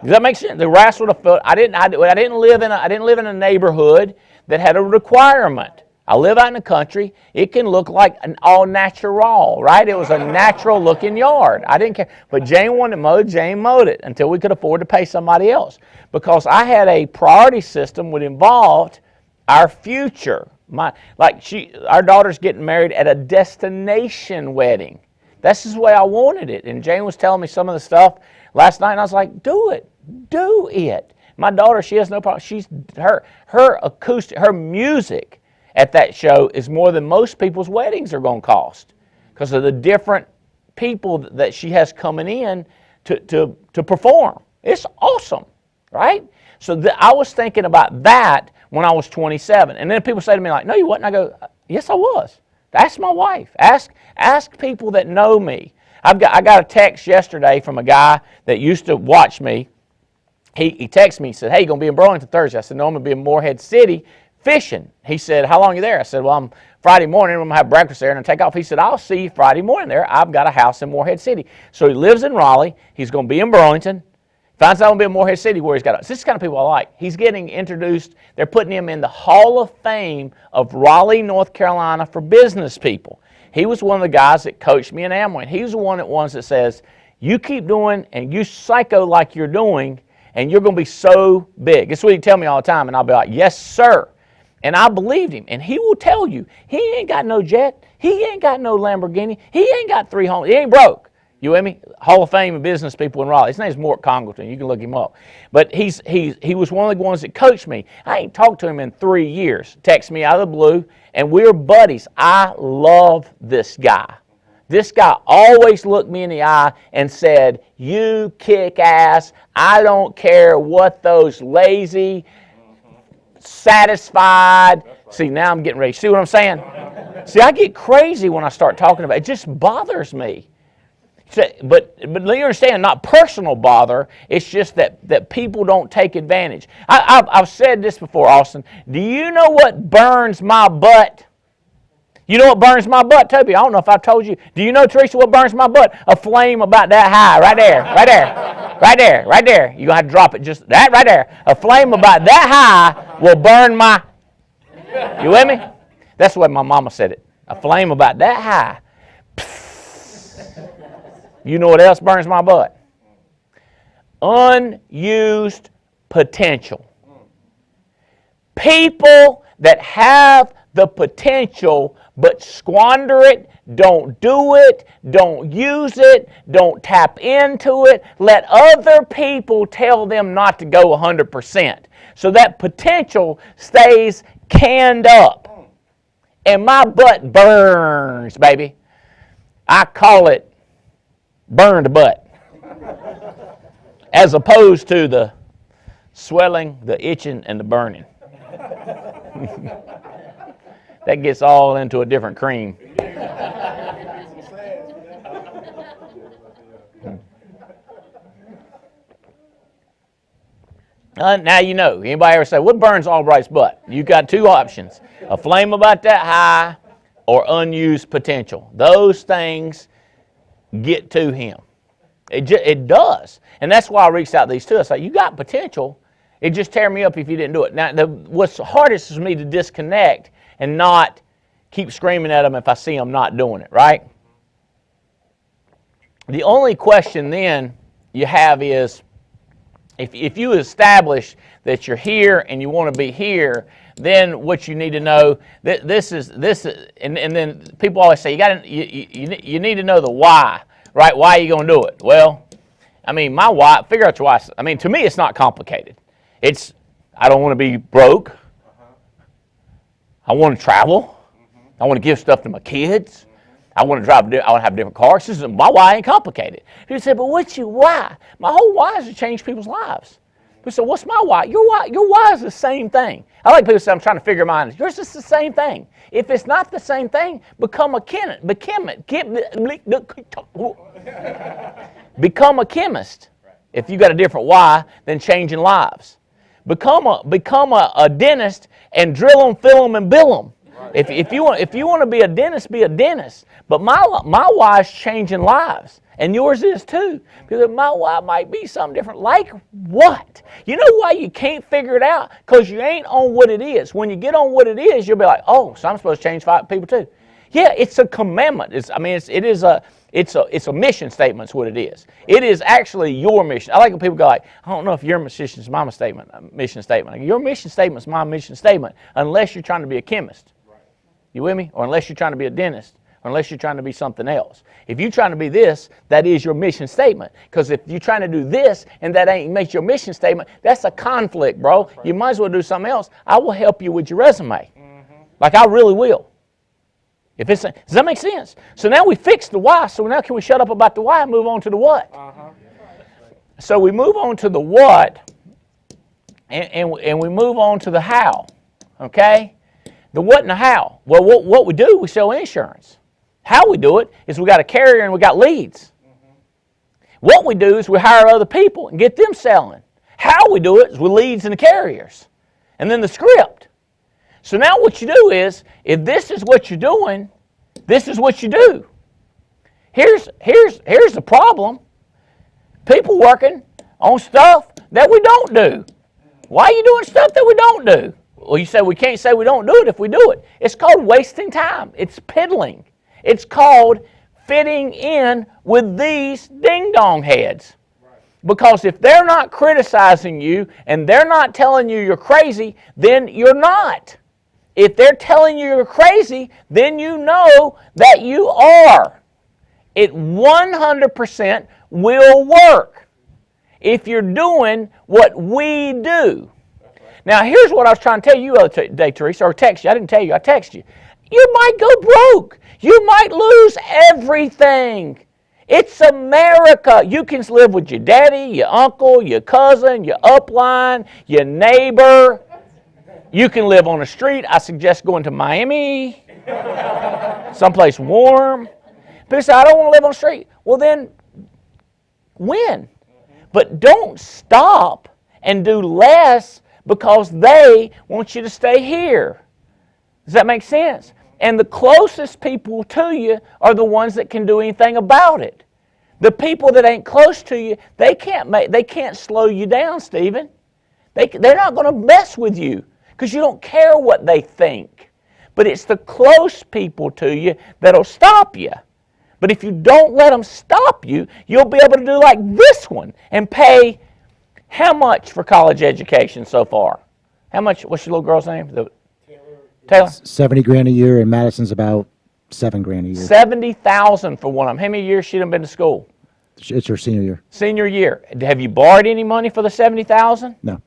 Speaker 2: Does that make sense? The grass would have fell. I didn't live in a neighborhood that had a requirement. I live out in the country. It can look like an all natural, right? It was a natural looking yard. I didn't care. But Jane wanted it mowed. Jane mowed it until we could afford to pay somebody else. Because I had a priority system that involved our future. Our daughter's getting married at a destination wedding. That's just the way I wanted it. And Jane was telling me some of the stuff last night, and I was like, do it. Do it. My daughter, she has no problem. Her acoustic, her music at that show is more than most people's weddings are going to cost because of the different people that she has coming in to perform. It's awesome, right? So I was thinking about that when I was 27. And then people say to me like, no, you wasn't. I go, yes, I was. Ask my wife. Ask people that know me. I got a text yesterday from a guy that used to watch me. He texted me. He said, hey, you going to be in Burlington Thursday? I said, no, I'm going to be in Morehead City fishing. He said, how long are you there? I said, well, I'm Friday morning. I'm going to have breakfast there and I'll take off. He said, I'll see you Friday morning there. I've got a house in Morehead City. So he lives in Raleigh. He's going to be in Burlington. Finds out I'm going to be in Morehead City where he's got. This is the kind of people I like. He's getting introduced. They're putting him in the Hall of Fame of Raleigh, North Carolina for business people. He was one of the guys that coached me in Amway. He's the one that says, you keep doing and you psycho like you're doing and you're going to be so big. This is what he tell me all the time and I'll be like, yes, sir. And I believed him. And he will tell you, he ain't got no jet. He ain't got no Lamborghini. He ain't got 3 homes. He ain't broke. You with me? Hall of Fame of business people in Raleigh. His name's Mort Congleton. You can look him up. But he was one of the ones that coached me. I ain't talked to him in 3 years. Texted me out of the blue, and we're buddies. I love this guy. This guy always looked me in the eye and said, you kick ass. I don't care what those lazy, satisfied. See, now I'm getting ready. See what I'm saying? See, I get crazy when I start talking about it. It just bothers me. But you understand, not personal bother. It's just that people don't take advantage. I've said this before, Austin. Do you know what burns my butt? You know what burns my butt, Toby? I don't know if I've told you. Do you know, Teresa, what burns my butt? A flame about that high, right there, right there, right there, right there. You're going to have to drop it just that right there. A flame about that high will burn my... You with me? That's the way my mama said it. A flame about that high. You know what else burns my butt? Unused potential. People that have the potential but squander it, don't do it, don't use it, don't tap into it, let other people tell them not to go 100%. So that potential stays canned up. And my butt burns, baby. I call it burned butt. As opposed to the swelling, the itching, and the burning. That gets all into a different cream. Now you know. Anybody ever say, what burns Albright's butt? You got two options. A flame about that high or unused potential. Those things get to him. It does. And that's why I reached out to these two. I said, you got potential. It just tear me up if you didn't do it. Now, what's hardest is for me to disconnect and not keep screaming at them if I see them not doing it, right? The only question then you have is, if you establish that you're here and you want to be here, then what you need to know, this is, and then people always say, you need to know the why, right? Why are you going to do it? Well, I mean, my why, figure out your why. I mean, to me, it's not complicated. It's, I don't want to be broke. I want to travel. I want to give stuff to my kids. I want to drive. I want to have different cars. This is, my why ain't complicated. People say, but what's your why? My whole why is to change people's lives. People say, what's my why? Your why is the same thing. I like people say, I'm trying to figure mine. Yours is the same thing. If it's not the same thing, become a chemist. Become a chemist. If you got a different why than changing lives. Become a dentist and drill them, fill them, and bill them. If you want to be a dentist, be a dentist. But my why is changing lives, and yours is too. Because my why might be something different. Like what? You know why you can't figure it out? Because you ain't on what it is. When you get on what it is, you'll be like, oh, so I'm supposed to change 5 people too. Yeah, it's a commandment. It's a mission statement. Is what it is. It is actually your mission. I like when people go like, I don't know if your mission is my mission statement. Your mission statement is my mission statement, unless you're trying to be a chemist. You with me? Or unless you're trying to be a dentist, or unless you're trying to be something else. If you're trying to be this, that is your mission statement. Because if you're trying to do this and that ain't makes your mission statement, that's a conflict, bro. Right. You might as well do something else. I will help you with your resume. Like I really will. Does that make sense? So now we fixed the why. So now can we shut up about the why and move on to the what? So we move on to the what, and we move on to the how. Okay. The what and the how. Well, what we do, we sell insurance. How we do it is we got a carrier and we got leads. What we do is we hire other people and get them selling. How we do it is with leads and the carriers. And then the script. So now what you do is, if this is what you're doing, this is what you do. Here's the problem. People working on stuff that we don't do. Why are you doing stuff that we don't do? Well, you say we can't say we don't do it if we do it. It's called wasting time. It's piddling. It's called fitting in with these ding-dong heads. Because if they're not criticizing you and they're not telling you you're crazy, then you're not. If they're telling you you're crazy, then you know that you are. It 100% will work if you're doing what we do. Now, here's what I was trying to tell you the other day, Teresa, or text you. I didn't tell you, I texted you. You might go broke. You might lose everything. It's America. You can live with your daddy, your uncle, your cousin, your upline, your neighbor. You can live on the street. I suggest going to Miami, someplace warm. People say, I don't want to live on the street. Well, then win. But don't stop and do less because they want you to stay here. Does that make sense? And the closest people to you are the ones that can do anything about it. The people that ain't close to you, they can't slow you down, Stephen. They're not going to mess with you because you don't care what they think. But it's the close people to you that'll stop you. But if you don't let them stop you, you'll be able to do like this one and pay how much for college education so far? How much? What's your little girl's name? Taylor?
Speaker 4: $70,000 a year, and Madison's about $7,000 a year.
Speaker 2: 70,000 for one of them. How many years she done been to school?
Speaker 4: It's her senior year.
Speaker 2: Senior year. Have you borrowed any money for the 70,000?
Speaker 4: No.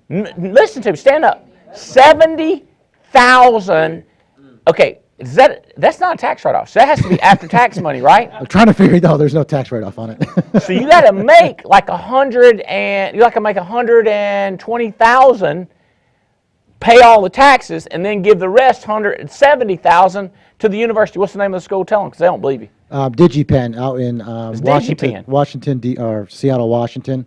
Speaker 2: Listen to me. Stand up. 70,000. Okay, that's not a tax write-off. So that has to be after-tax money, right?
Speaker 4: I'm trying to figure it out. There's no tax write-off on it.
Speaker 2: So you got to make like 120,000, pay all the taxes, and then give the rest 170,000 to the university. What's the name of the school? Tell them, because they don't believe you.
Speaker 4: DigiPen out in
Speaker 2: DigiPen.
Speaker 4: Seattle, Washington.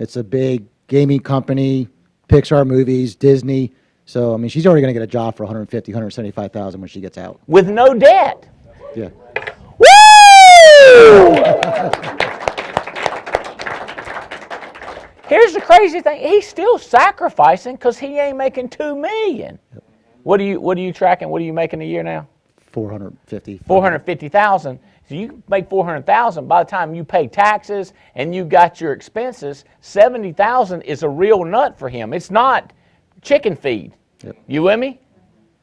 Speaker 4: It's a big gaming company, Pixar movies, Disney. So, I mean, she's already going to get a job for $175,000 when she gets out.
Speaker 2: With no debt.
Speaker 4: Yeah.
Speaker 2: Woo! Here's the crazy thing. He's still sacrificing because he ain't making $2 million. Yep. What are you tracking? What are you making a year now? 450,000. So you make 400,000. By the time you pay taxes and you got your expenses, 70,000 is a real nut for him. It's not chicken feed. Yep. You with me?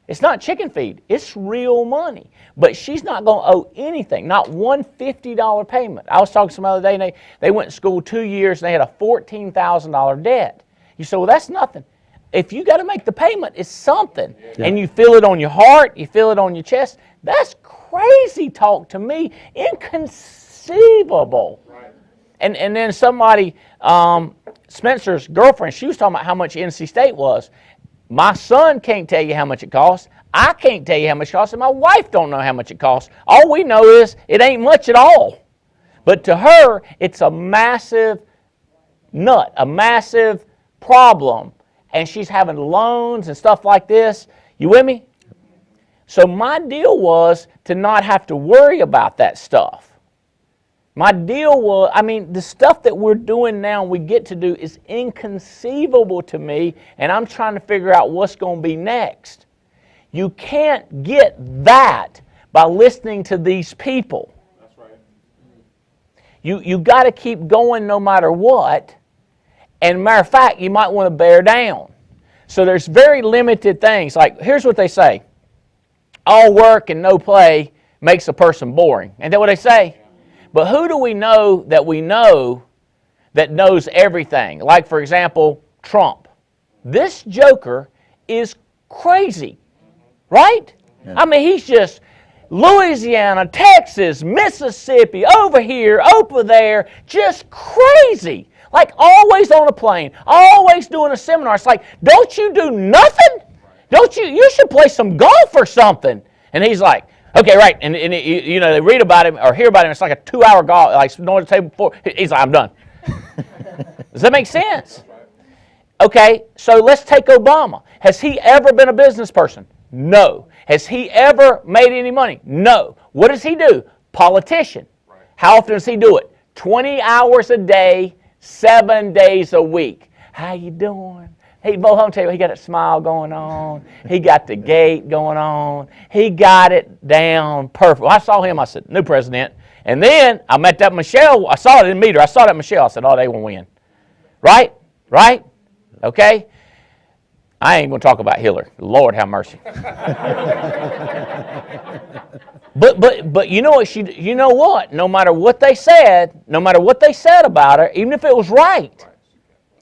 Speaker 2: It's not chicken feed. It's real money. But she's not going to owe anything, not one $50 payment. I was talking to some other day, and they went to school 2 years, and they had a $14,000 debt. You say, well, that's nothing. If you got to make the payment, it's something. Yeah. And you feel it on your heart, you feel it on your chest. That's crazy talk to me. Inconceivable. Right. And then somebody, Spencer's girlfriend, she was talking about how much NC State was. My son can't tell you how much it costs. I can't tell you how much it costs, and my wife don't know how much it costs. All we know is it ain't much at all. But to her, it's a massive nut, a massive problem. And she's having loans and stuff like this. You with me? So my deal was to not have to worry about that stuff. My deal was, the stuff that we're doing now, we get to do, is inconceivable to me, and I'm trying to figure out what's going to be next. You can't get that by listening to these people.
Speaker 3: That's right.
Speaker 2: You got to keep going no matter what, and matter of fact, you might want to bear down. So there's very limited things. Like, here's what they say. All work and no play makes a person boring. Ain't that what they say? But who do we know that knows everything? Like, for example, Trump. This joker is crazy, right? Yeah. He's just Louisiana, Texas, Mississippi, over here, over there, just crazy. Like always on a plane, always doing a seminar. It's like, don't you do nothing? You should play some golf or something. And he's like, okay, right, and they read about him or hear about him. It's like a 2-hour golf, like sitting on the table before. He's like, I'm done. Does that make sense? Okay, so let's take Obama. Has he ever been a business person? No. Has he ever made any money? No. What does he do? Politician. How often does he do it? 20 hours a day, 7 days a week. How you doing? He got that smile going on. He got the gait going on. He got it down perfect. When I saw him, I said, new president. And then I met that Michelle. I saw it, I didn't meet her. I saw that Michelle. I said, oh, they will win. Right? Right? Okay? I ain't going to talk about Hillary. Lord have mercy. But you know what? You know what? No matter what they said about her, even if it was right,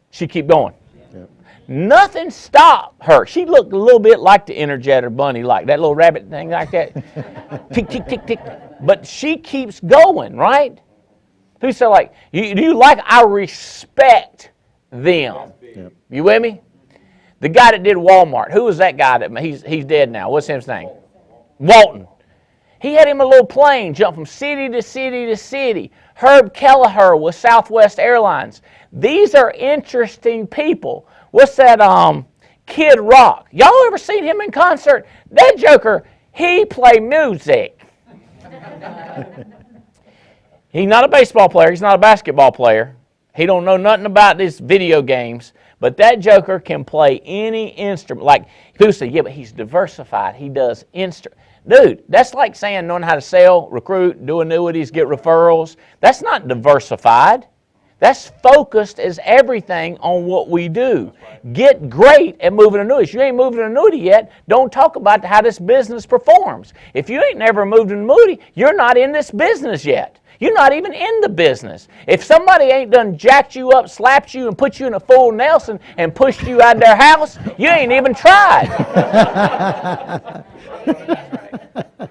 Speaker 2: she'd keep going. Nothing stopped her. She looked a little bit like the Energizer bunny, like that little rabbit thing like that. Tick, tick, tick, tick. But she keeps going, right? People say, like, do you like, I respect them. Yep. You with me? The guy that did Walmart, who was that guy that, he's dead now. What's his name? Walton. He had him a little plane, jump from city to city to city. Herb Kelleher with Southwest Airlines. These are interesting people. What's that Kid Rock. Y'all ever seen him in concert? That joker, he play music. He's not a baseball player. He's not a basketball player. He don't know nothing about these video games. But that joker can play any instrument. Like, people say, yeah, but he's diversified. He does instrument. Dude, that's like saying knowing how to sell, recruit, do annuities, get referrals. That's not diversified. That's focused as everything on what we do. Get great at moving annuities. You ain't moved an annuity yet, don't talk about how this business performs. If you ain't never moved an annuity, you're not in this business yet. You're not even in the business. If somebody ain't done jacked you up, slapped you, and put you in a full Nelson and pushed you out of their house, you ain't even tried.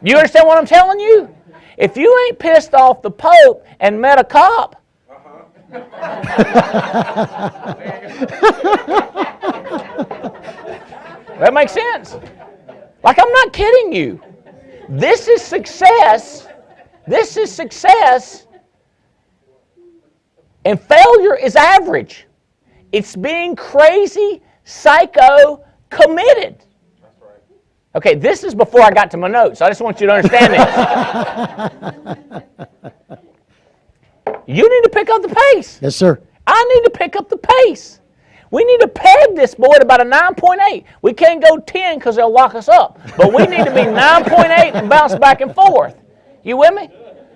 Speaker 2: You understand what I'm telling you? If you ain't pissed off the Pope and met a cop, that makes sense. Like, I'm not kidding you. This is success. This is success. And failure is average. It's being crazy, psycho, committed.
Speaker 3: That's right.
Speaker 2: Okay, this is before I got to my notes. I just want you to understand this. You need to pick up the pace.
Speaker 4: Yes, sir.
Speaker 2: I need to pick up the pace. We need to peg this boy at about a 9.8. We can't go 10 because they'll lock us up. But we need to be 9.8 and bounce back and forth. You with me?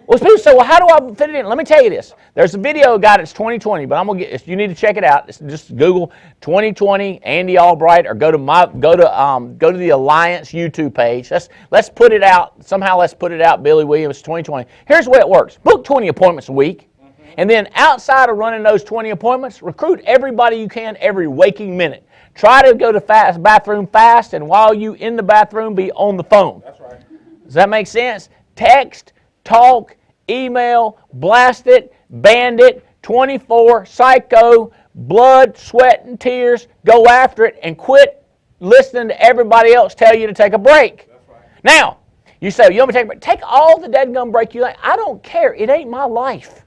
Speaker 2: Well, people say, well, how do I fit it in? Let me tell you this. There's a video guy that's 2020, but I'm gonna get. You need to check it out. It's just Google 2020 Andy Albright, or go to the Alliance YouTube page. Let's put it out somehow. Let's put it out. Billy Williams 2020. Here's the way it works. Book 20 appointments a week, and then outside of running those 20 appointments, recruit everybody you can every waking minute. Try to go to bathroom fast, and while you in the bathroom, be on the phone.
Speaker 3: That's right.
Speaker 2: Does that make sense? Text, talk, email, blast it, band it, 24, psycho, blood, sweat, and tears. Go after it and quit listening to everybody else tell you to take a break.
Speaker 3: That's right.
Speaker 2: Now, you say, you want me to take a break? Take all the dadgum break you like. I don't care. It ain't my life.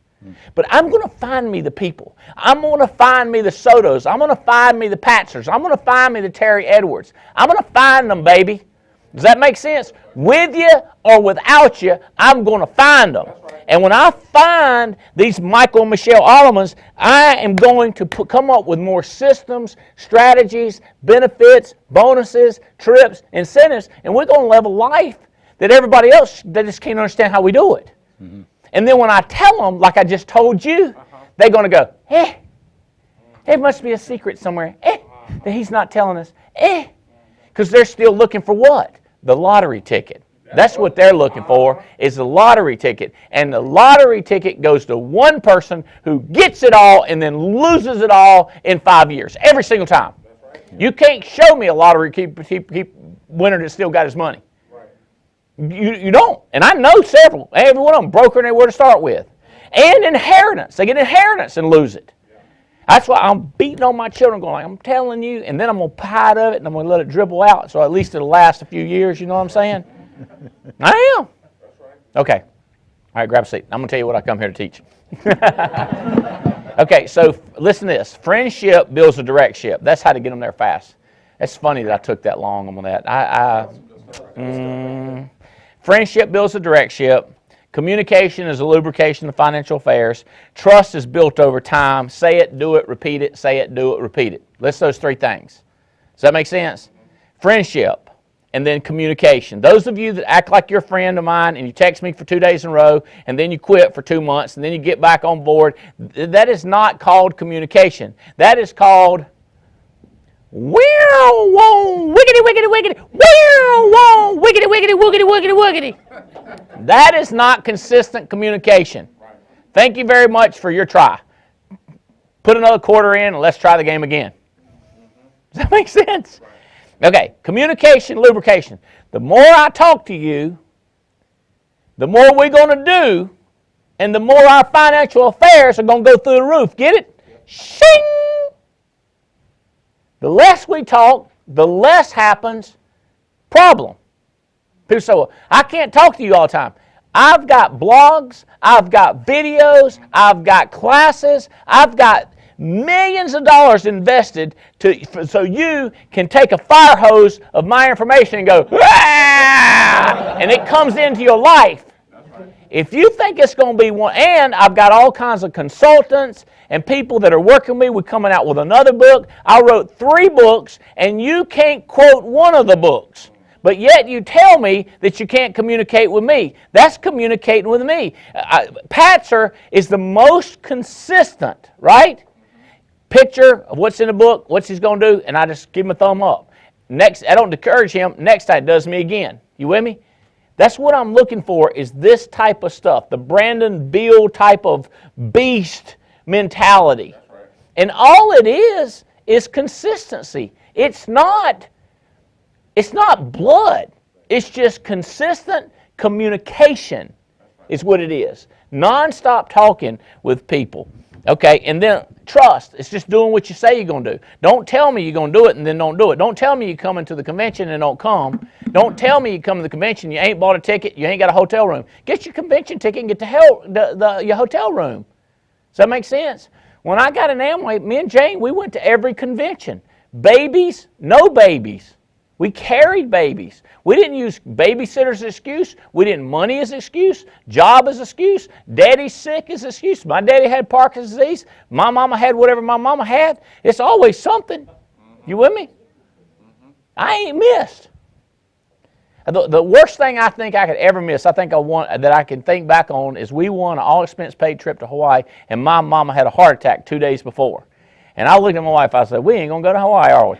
Speaker 2: But I'm going to find me the people. I'm going to find me the Sotos. I'm going to find me the Patzers. I'm going to find me the Terry Edwards. I'm going to find them, baby. Does that make sense? With you or without you, I'm going to find them.
Speaker 3: Right.
Speaker 2: And when I find these Michael and Michelle Allemans, I am going to come up with more systems, strategies, benefits, bonuses, trips, incentives, and we're going to live a life that everybody else, they just can't understand how we do it. Mm-hmm. And then when I tell them, like I just told you, they're going to go, there must be a secret somewhere, that he's not telling us, because they're still looking for what? The lottery ticket. That's what they're looking for, is the lottery ticket. And the lottery ticket goes to one person who gets it all and then loses it all in 5 years, every single time. You can't show me a lottery keep winner that still got his money. You don't. And I know several. Every one of them broke and they were to start with. And inheritance. They get inheritance and lose it. That's why I'm beating on my children, going like, I'm telling you, and then I'm going to pie of it, and I'm going to let it dribble out, so at least it'll last a few years, you know what I'm saying? I am. Okay. All right, grab a seat. I'm going to tell you what I come here to teach. Okay, so listen to this. Friendship builds a direct ship. That's how to get them there fast. It's funny that I took that long on that. Friendship builds a direct ship. Communication is a lubrication of financial affairs. Trust is built over time. Say it, do it, repeat it. Say it, do it, repeat it. List those three things. Does that make sense? Friendship and then communication. Those of you that act like you're a friend of mine and you text me for 2 days in a row and then you quit for 2 months and then you get back on board, that is not called communication. That is called wiggity, wiggity, wiggity, wiggity, wiggity, wiggity, wiggity, wiggity. That is not consistent communication. Thank you very much for your try. Put another quarter in and let's try the game again. Does that make sense? Okay, communication, lubrication. The more I talk to you, the more we're going to do, and the more our financial affairs are going to go through the roof. Get it? Shing! The less we talk, the less happens. Problem. People say, well, I can't talk to you all the time. I've got blogs, I've got videos, I've got classes, I've got millions of dollars invested so you can take a fire hose of my information and go, ah! And it comes into your life. If you think it's going to be one, and I've got all kinds of consultants and people that are working with me, we're coming out with another book. I wrote 3 books, and you can't quote one of the books. But yet you tell me that you can't communicate with me. That's communicating with me. Patzer is the most consistent, right? Picture of what's in the book, what's he's going to do, and I just give him a thumb up. Next, I don't discourage him. Next time it does me again. You with me? That's what I'm looking for, is this type of stuff, the Brandon Beal type of beast mentality. Right. And all it is consistency. It's not blood. It's just consistent communication is what it is. Non-stop talking with people. Okay, and then trust. It's just doing what you say you're going to do. Don't tell me you're going to do it and then don't do it. Don't tell me you're coming to the convention and don't come. Don't tell me you come to the convention, you ain't bought a ticket, you ain't got a hotel room. Get your convention ticket and get your hotel room. Does that make sense? When I got an Amway, me and Jane, we went to every convention. Babies, no babies. We carried babies. We didn't use babysitters as an excuse. We didn't money as an excuse. Job as an excuse. Daddy's sick as an excuse. My daddy had Parkinson's disease. My mama had whatever my mama had. It's always something. You with me? I ain't missed. The worst thing I think I could ever miss, that I can think back on, is we won an all-expense paid trip to Hawaii, and my mama had a heart attack 2 days before. And I looked at my wife, I said, we ain't going to go to Hawaii, are we?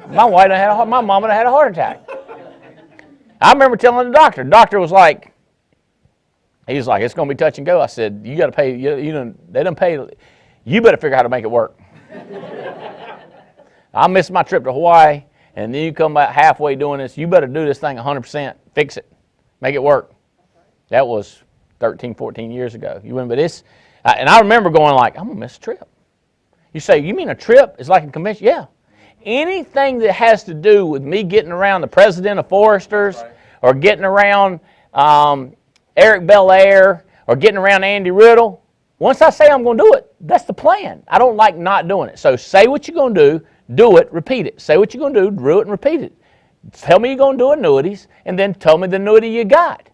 Speaker 2: My mama had a heart attack. I remember telling the doctor. The doctor was like, it's going to be touch and go. I said, you got to pay, they done pay, you better figure out how to make it work. I missed my trip to Hawaii, and then you come back halfway doing this. You better do this thing 100%. Fix it. Make it work. That was 13, 14 years ago. You remember this? And I remember going like, I'm going to miss a trip. You say, you mean a trip is like a convention? Yeah. Anything that has to do with me getting around the president of Foresters, or getting around Eric Belair, or getting around Andy Riddle, once I say I'm going to do it, that's the plan. I don't like not doing it. So say what you're going to do it, repeat it. Say what you're going to do it, and repeat it. Tell me you're going to do annuities, and then tell me the annuity you got.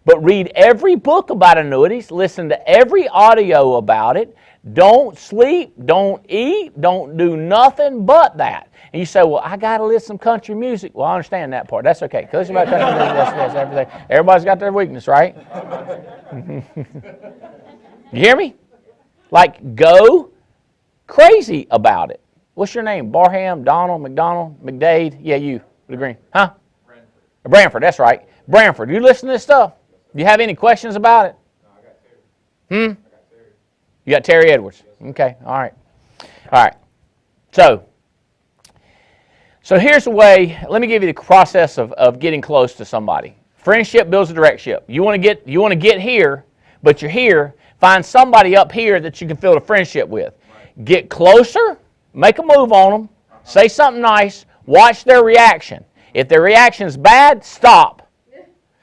Speaker 2: But read every book about annuities, listen to every audio about it. Don't sleep, don't eat, don't do nothing but that. And you say, well, I got to listen to country music. Well, I understand that part. That's okay. Listen about country music, that's everything. Everybody's got their weakness, right? You hear me? Like, go crazy about it. What's your name? Barham, Donald, McDonald, McDade? Yeah, you. The green. Huh? Branford, that's right. Branford, you listen to this stuff? Do you have any questions about it?
Speaker 3: No, I got Terry.
Speaker 2: You got Terry Edwards. Okay, all right. All right. So here's the way, let me give you the process of getting close to somebody. Friendship builds a directship. You want to get here, but you're here. Find somebody up here that you can build a friendship with. Right. Get closer, make a move on them, say something nice, watch their reaction. If their reaction is bad, stop.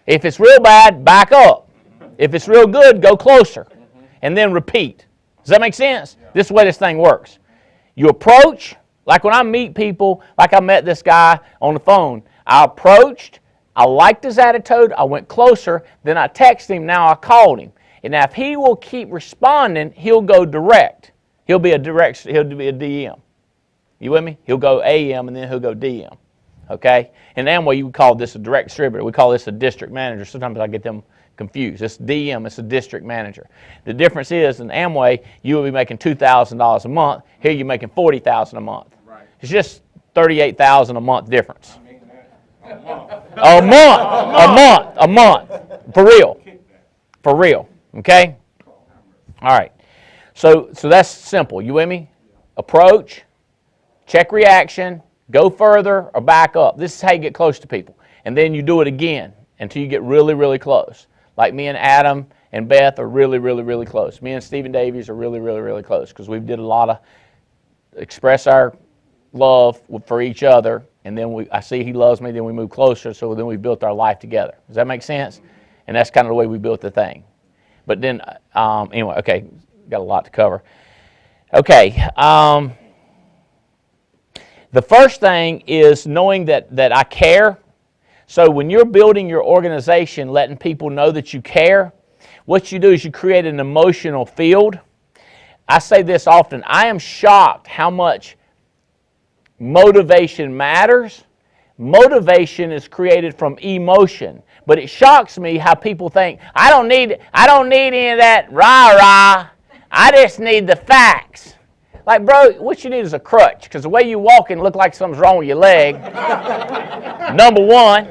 Speaker 2: If it's real bad, back up. If it's real good, go closer. And then repeat. Does that make sense? Yeah. This is the way this thing works. You approach, like when I meet people, like I met this guy on the phone. I approached, I liked his attitude, I went closer, then I texted him, now I called him. And now if he will keep responding, he'll go direct. He'll be a DM. You with me? He'll go AM and then he'll go DM. Okay? In Amway, you would call this a direct distributor. We call this a district manager. Sometimes I get them confused. It's DM, it's a district manager. The difference is in Amway, you will be making $2,000 a month. Here you're making $40,000 a month. Right. It's just $38,000 a month difference. A month. For real. Okay? All right. So that's simple. You with me? Approach, check reaction, go further or back up. This is how you get close to people. And then you do it again until you get really, really close. Like me and Adam and Beth are really, really, really close. Me and Stephen Davies are really, really, really close because we did a lot of express our love for each other. And then I see he loves me, then we move closer, so then we built our life together. Does that make sense? And that's kind of the way we built the thing. But then, anyway, okay, got a lot to cover. Okay. The first thing is knowing that I care. So when you're building your organization, letting people know that you care, what you do is you create an emotional field. I say this often. I am shocked how much motivation matters. Motivation is created from emotion. But it shocks me how people think, I don't need any of that rah-rah. I just need the facts. Like, bro, what you need is a crutch, because the way you walking look like something's wrong with your leg. Number one.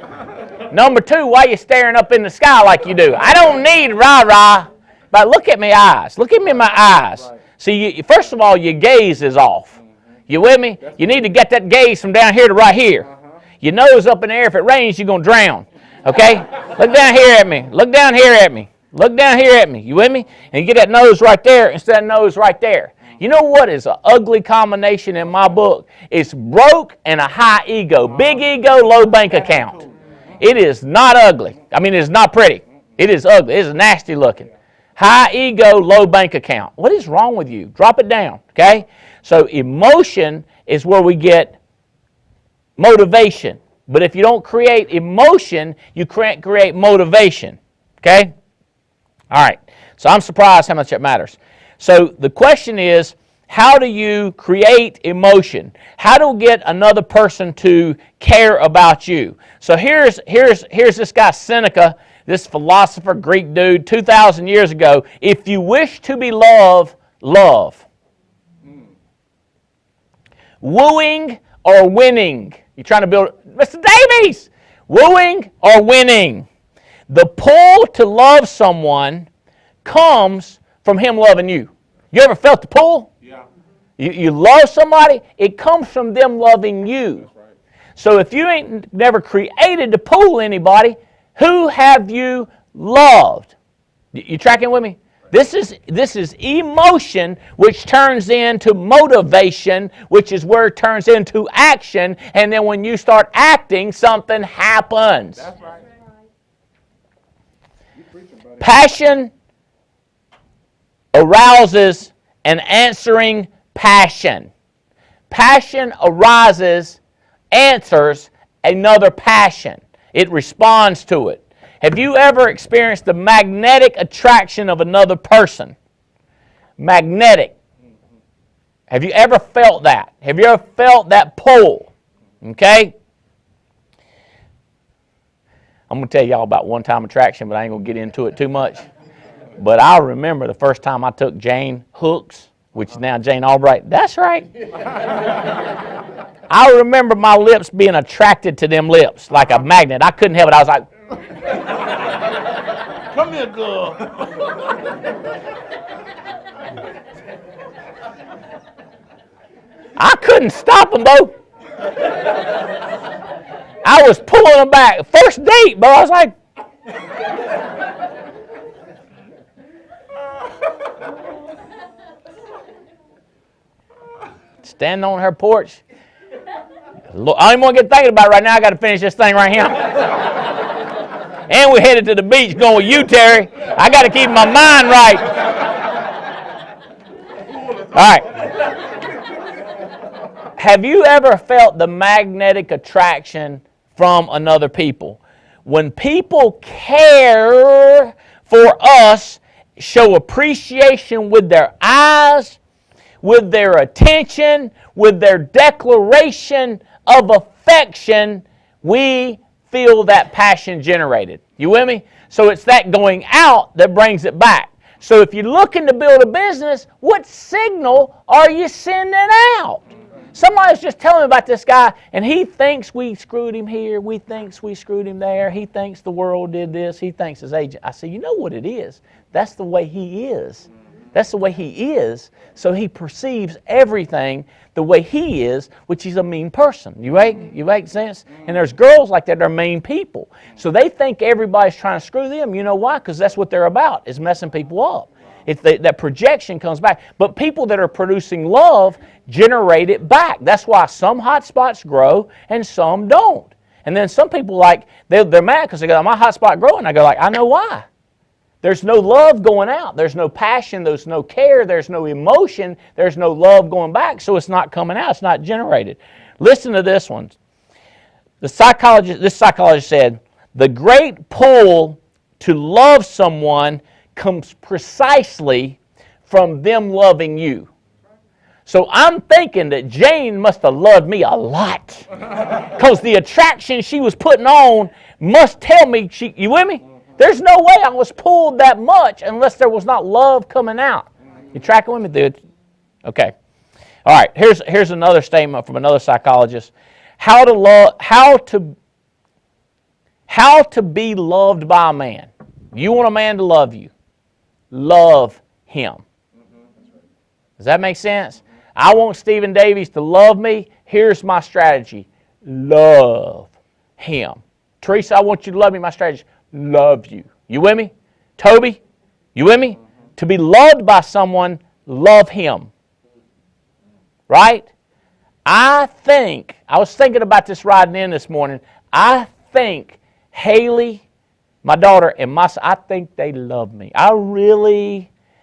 Speaker 2: Number two, why you staring up in the sky like you do? I don't need rah-rah. But look at my eyes. Look at me in my eyes. Right. See, first of all, your gaze is off. You with me? You need to get that gaze from down here to right here. Your nose up in the air. If it rains, you're going to drown. Okay? Look down here at me. Look down here at me. Look down here at me. You with me? And you get that nose right there instead of nose right there. You know what is an ugly combination in my book? It's broke and a high ego. Big ego, low bank account. It is not ugly. I mean, it's not pretty. It is ugly. It is nasty looking. High ego, low bank account. What is wrong with you? Drop it down, okay? So emotion is where we get motivation. But if you don't create emotion, you can't create motivation, okay? All right. So I'm surprised how much that matters. So the question is, how do you create emotion? How do you get another person to care about you? So here's this guy Seneca, this philosopher, Greek dude, 2,000 years ago. If you wish to be loved, love. Wooing or winning? You're trying to build, Mr. Davies, wooing or winning? The pull to love someone comes from him loving you. You ever felt the pull? Yeah. You love somebody, it comes from them loving you. That's right. So if you ain't never created to pull anybody, who have you loved? You tracking with me? This is emotion, which turns into motivation, which is where it turns into action, and then when you start acting, something happens. That's right. Passion arouses an answering passion. Passion arises, answers another passion. It responds to it. Have you ever experienced the magnetic attraction of another person? Magnetic. Have you ever felt that? Have you ever felt that pull? Okay? I'm going to tell y'all about one-time attraction, but I ain't going to get into it too much. But I remember the first time I took Jane Hooks, which is now Jane Albright. That's right. I remember my lips being attracted to them lips like a magnet. I couldn't help it. I was like, come here, girl. I couldn't stop them, though. I was pulling them back. First date, bro. I was like, standing on her porch. Look, I don't even want to get thinking about it right now. I got to finish this thing right here. And we're headed to the beach going with you, Terry. I got to keep my mind right. All right. Have you ever felt the magnetic attraction from another people? When people care for us, show appreciation with their eyes, with their attention, with their declaration of affection, we feel that passion generated. You with me? So it's that going out that brings it back. So if you're looking to build a business, what signal are you sending out? Somebody's just telling me about this guy, and he thinks we screwed him here. We thinks we screwed him there. He thinks the world did this. He thinks his agent. I say, you know what it is? That's the way he is. That's the way he is. So he perceives everything the way he is, which he's a mean person. You make sense? And there's girls like that. They're mean people. So they think everybody's trying to screw them. You know why? Because that's what they're about, is messing people up. That projection comes back. But people that are producing love generate it back. That's why some hot spots grow and some don't. And then some people, like, they're mad because they go, my hot spot growing. I go, like, I know why. there's no love going out. There's no passion. There's no care. There's no emotion. There's no love going back, so it's not coming out. It's not generated. Listen to this one. This psychologist said, the great pull to love someone comes precisely from them loving you. So I'm thinking that Jane must have loved me a lot, because the attraction she was putting on must tell me, you with me? There's no way I was pulled that much unless there was not love coming out. You tracking with me, dude? Okay. All right, here's another statement from another psychologist. How to be loved by a man. You want a man to love you. Love him. Does that make sense? I want Stephen Davies to love me. Here's my strategy. Love him. Teresa, I want you to love me. My strategy. Love you. You with me? Toby, you with me? To be loved by someone, love him. Right? I was thinking about this riding in this morning. I think Haley, my daughter, and I think they love me.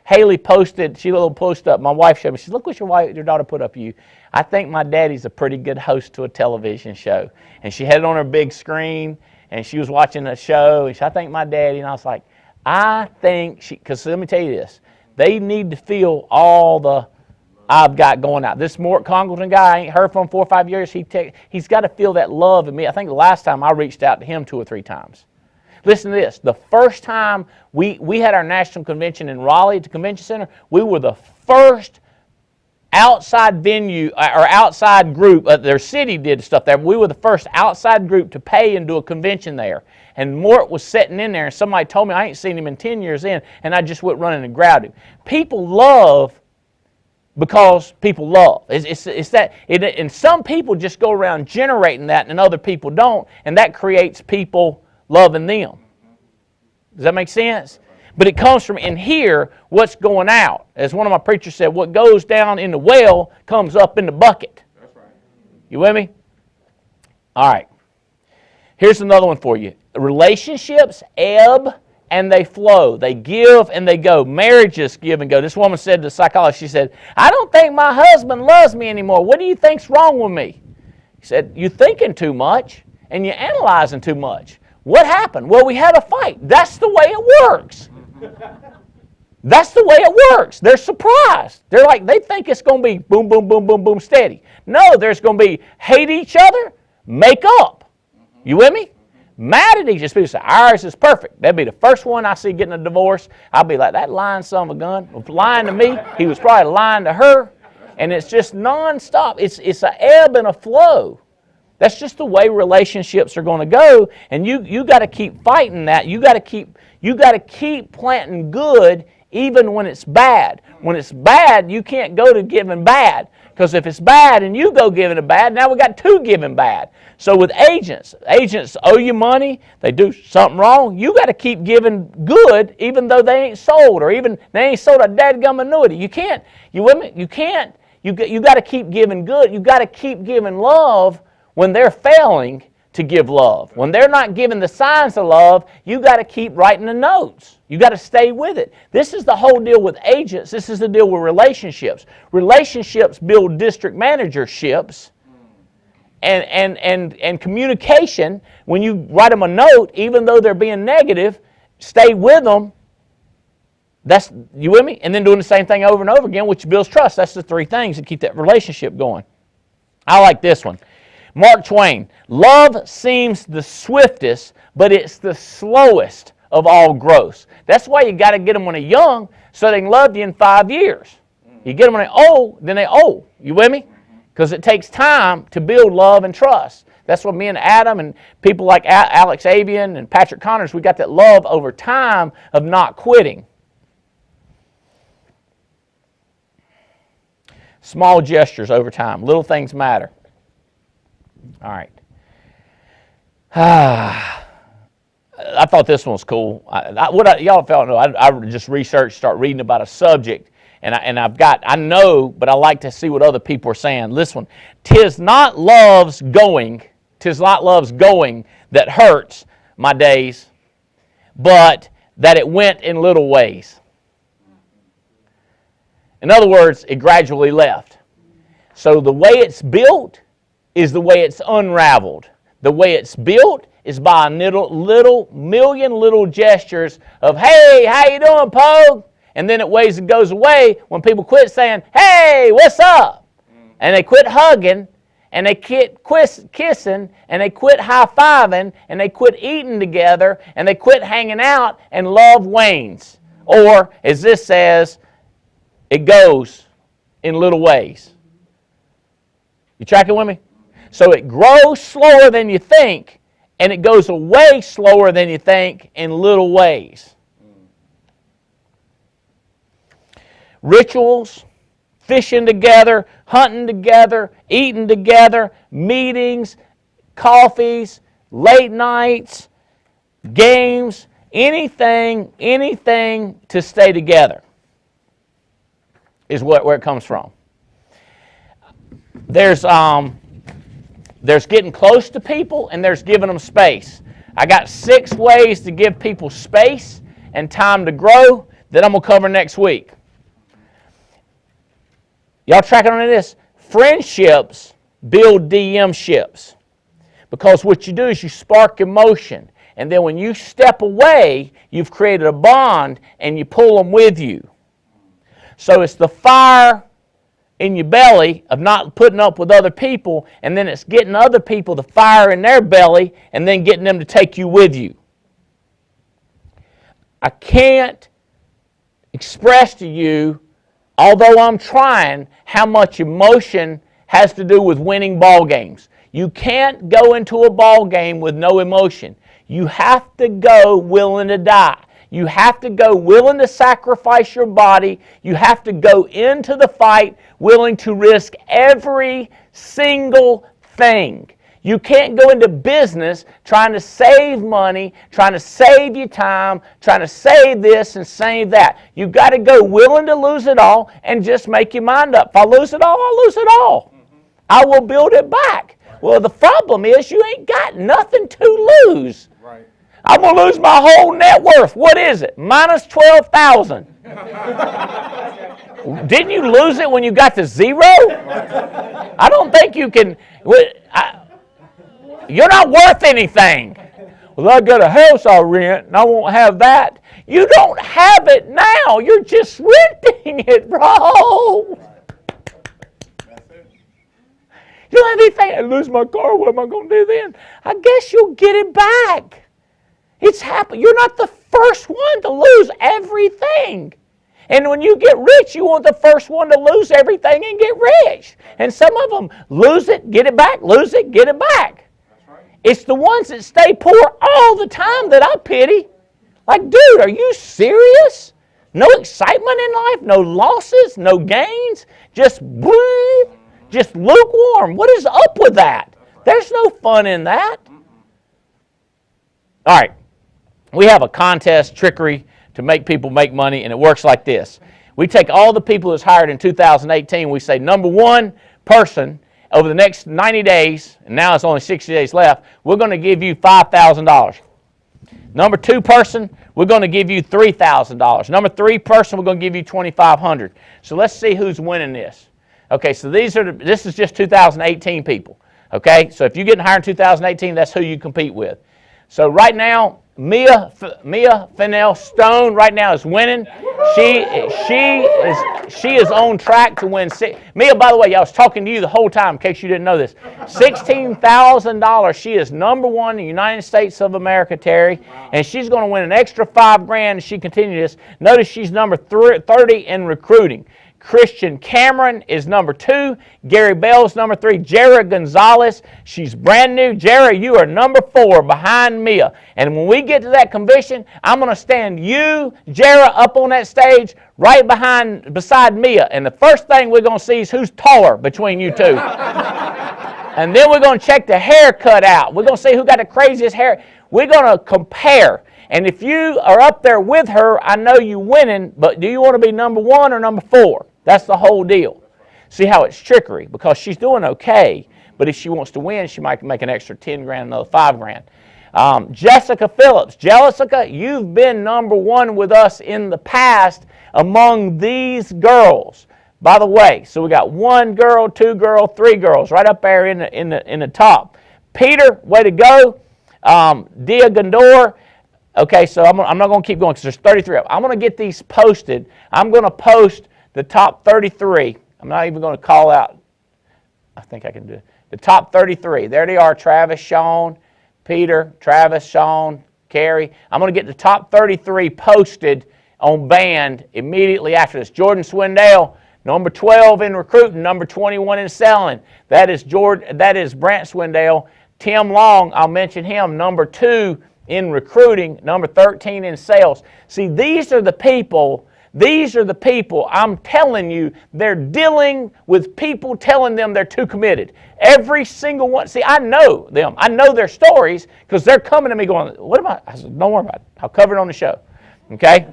Speaker 2: Haley posted, she had a little post up, my wife showed me, she said, look what your daughter put up you. I think my daddy's a pretty good host to a television show. And she had it on her big screen, and she was watching a show, and I think my daddy, and I was like, because let me tell you this, they need to feel all the I've got going out. This Mort Congleton guy, I ain't heard from him 4 or 5 years. He's got to feel that love in me. I think the last time I reached out to him 2 or 3 times. Listen to this. The first time we had our national convention in Raleigh at the convention center, we were the first outside venue or outside group. Their city did stuff there. But we were the first outside group to pay and do a convention there. And Mort was sitting in there, and somebody told me I ain't seen him in 10 years in, and I just went running and grabbed him. People love because people love. It's that, and some people just go around generating that, and other people don't, and that creates people loving them. Does that make sense? But it comes from in here what's going out. As one of my preachers said, what goes down in the well comes up in the bucket. That's right. You with me? All right. Here's another one for you. Relationships ebb and they flow. They give and they go. Marriages give and go. This woman said to the psychologist, she said, I don't think my husband loves me anymore. What do you think's wrong with me? He said, you're thinking too much and you're analyzing too much. What happened? Well, we had a fight. That's the way it works. That's the way it works. They're surprised. They're like, they think it's going to be boom, boom, boom, boom, boom, steady. No, there's going to be hate each other, make up. You with me? Mad at each other. People say, ours is perfect. That'd be the first one I see getting a divorce. I'll be like, that lying son of a gun. Lying to me, he was probably lying to her. And it's just nonstop. It's an ebb and a flow. That's just the way relationships are going to go. And you got to keep fighting that. You got to keep planting good even when it's bad. When it's bad, you can't go to giving bad. Because if it's bad and you go giving it bad, now we got 2 giving bad. So with agents owe you money, they do something wrong, you got to keep giving good even though they ain't sold, or even they ain't sold a dadgum annuity. You can't, you with me? You can't. You got to keep giving good. You got to keep giving love when they're failing to give love. When they're not giving the signs of love, you got to keep writing the notes. You got to stay with it. This is the whole deal with agents. This is the deal with relationships. Relationships build district managerships, and communication. When you write them a note, even though they're being negative, stay with them. That's, you with me? And then doing the same thing over and over again, which builds trust. That's the 3 things that keep that relationship going. I like this one. Mark Twain, love seems the swiftest, but it's the slowest of all growths. That's why you got to get them when they're young so they can love you in 5 years. You get them when they're old, then they're old. You with me? Because it takes time to build love and trust. That's what me and Adam and people like Alex Avian and Patrick Connors, we got that love over time of not quitting. Small gestures over time. Little things matter. All right. I thought this one was cool. Y'all felt know. I just researched, start reading about a subject, and I know, but I like to see what other people are saying. This one, 'tis not love's going that hurts my days, but that it went in little ways. In other words, it gradually left. So the way it's built is the way it's unraveled. The way it's built is by little million little gestures of, hey, how you doing, Pogue? And then it goes away when people quit saying, hey, what's up? And they quit hugging, and they quit kissing, and they quit high-fiving, and they quit eating together, and they quit hanging out, and love wanes. Or, as this says, it goes in little ways. You tracking with me? So it grows slower than you think, and it goes away slower than you think in little ways. Rituals, fishing together, hunting together, eating together, meetings, coffees, late nights, games, anything to stay together is where it comes from. There's getting close to people, and there's giving them space. I got 6 ways to give people space and time to grow that I'm going to cover next week. Y'all tracking on this? Friendships build DM ships. Because what you do is you spark emotion. And then when you step away, you've created a bond and you pull them with you. So it's the fire in your belly of not putting up with other people, and then it's getting other people the fire in their belly and then getting them to take you with you. I can't express to you, although I'm trying, how much emotion has to do with winning ball games. You can't go into a ball game with no emotion. You have to go willing to die. You have to go willing to sacrifice your body. You have to go into the fight willing to risk every single thing. You can't go into business trying to save money, trying to save your time, trying to save this and save that. You've got to go willing to lose it all and just make your mind up. If I lose it all, I'll lose it all. I will build it back. Well, the problem is you ain't got nothing to lose.
Speaker 3: Right.
Speaker 2: I'm going to lose my whole net worth. What is it? Minus 12,000. Didn't you lose it when you got to zero? I don't think you can. You're not worth anything. Well, I got a house I rent and I won't have that. You don't have it now. You're just renting it, bro. You don't have anything. I lose my car. What am I going to do then? I guess you'll get it back. It's happened. You're not the first one to lose everything. And when you get rich, you want the first one to lose everything and get rich. And some of them lose it, get it back, lose it, get it back.
Speaker 3: That's right.
Speaker 2: It's the ones that stay poor all the time that I pity. Like, dude, are you serious? No excitement in life, no losses, no gains, just lukewarm. What is up with that? There's no fun in that. All right. We have a contest, trickery, to make people make money, and it works like this. We take all the people that's hired in 2018, we say, number one person, over the next 90 days, and now it's only 60 days left, we're going to give you $5,000. Number 2 person, we're going to give you $3,000. Number 3 person, we're going to give you $2,500. So let's see who's winning this. Okay, so this is just 2018 people. Okay, so if you're getting hired in 2018, that's who you compete with. So right now, Mia Fennell Stone right now is winning. She is on track to win. Mia, by the way, I was talking to you the whole time in case you didn't know this. $16,000. She is number 1 in the United States of America, Terry, and she's going to win an extra $5,000 if she continues this. Notice she's number 30 in recruiting. Christian Cameron is number 2. Gary Bell's number 3. Jera Gonzalez, she's brand new. Jera, you are number 4 behind Mia. And when we get to that convention, I'm going to stand you, Jera, up on that stage right beside Mia. And the first thing we're going to see is who's taller between you two. And then we're going to check the haircut out. We're going to see who got the craziest hair. We're going to compare. And if you are up there with her, I know you're winning, but do you want to be number 1 or number 4? That's the whole deal. See how it's trickery, because she's doing okay, but if she wants to win, she might make an extra $10,000, another $5,000. Jessica Phillips. Jessica, you've been number one with us in the past among these girls. By the way, so we got 1 girl, 2 girl, 3 girls right up there in the top. Peter, way to go. Dia Gondor. Okay, so I'm not going to keep going because there's 33 of them. I'm going to get these posted. I'm going to post the top 33. I'm not even going to call out. I think I can do it. The top 33. There they are, Travis, Sean, Peter, Travis, Sean, Carrie. I'm going to get the top 33 posted on band immediately after this. Jordan Swindell, number 12 in recruiting, number 21 in selling. That is Brant Swindell. Tim Long, I'll mention him, number 2 in recruiting, number 13 in sales. See, these are the people, I'm telling you, they're dealing with people telling them they're too committed. Every single one. See, I know them. I know their stories because they're coming to me going, what am I? I said, don't worry about it. I'll cover it on the show. Okay?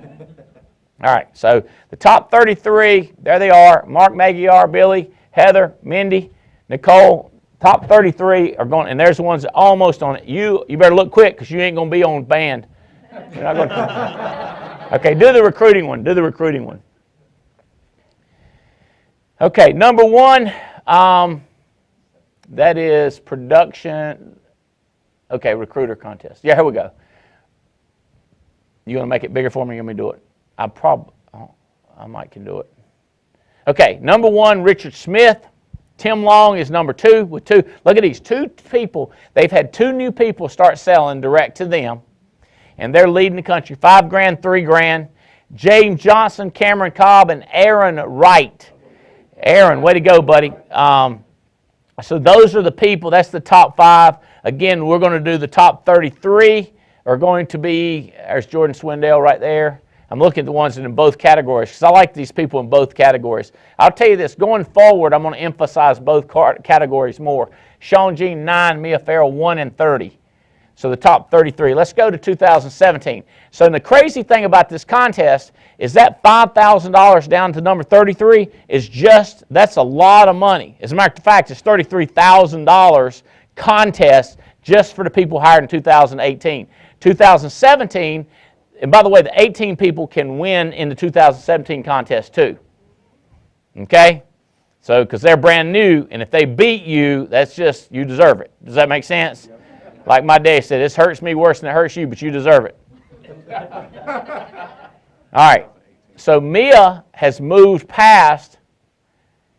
Speaker 2: All right, so the top 33, there they are. Mark Magyar, Billy, Heather, Mindy, Nicole. Top 33 are going, and there's the ones that almost on it. You better look quick because you ain't going to be on band. You're not going to. Okay, do the recruiting one. Do the recruiting one. Okay, number 1, that is production. Okay, recruiter contest. Yeah, here we go. You want to make it bigger for me? You want me to do it? I might can do it. Okay, number 1, Richard Smith. Tim Long is number 2 with 2. Look at these 2 people. They've had 2 new people start selling direct to them, and they're leading the country. $5,000, $3,000. James Johnson, Cameron Cobb, and Aaron Wright. Aaron, way to go, buddy. So those are the people. That's the top 5. Again, we're going to do the top 33 are going to be, there's Jordan Swindell right there. I'm looking at the ones in both categories because I like these people in both categories. I'll tell you this, going forward, I'm going to emphasize both categories more. Sean Jean, 9, Mia Farrell, 1 and 30. So the top 33. Let's go to 2017. So the crazy thing about this contest is that $5,000 down to number 33 is just, that's a lot of money. As a matter of fact, it's $33,000 contest just for the people hired in 2018. 2017, and by the way, the 18 people can win in the 2017 contest too. Okay? So, because they're brand new, and if they beat you, that's just, you deserve it. Does that make sense? Yep. Like my dad said, this hurts me worse than it hurts you, but you deserve it. All right. So Mia has moved past,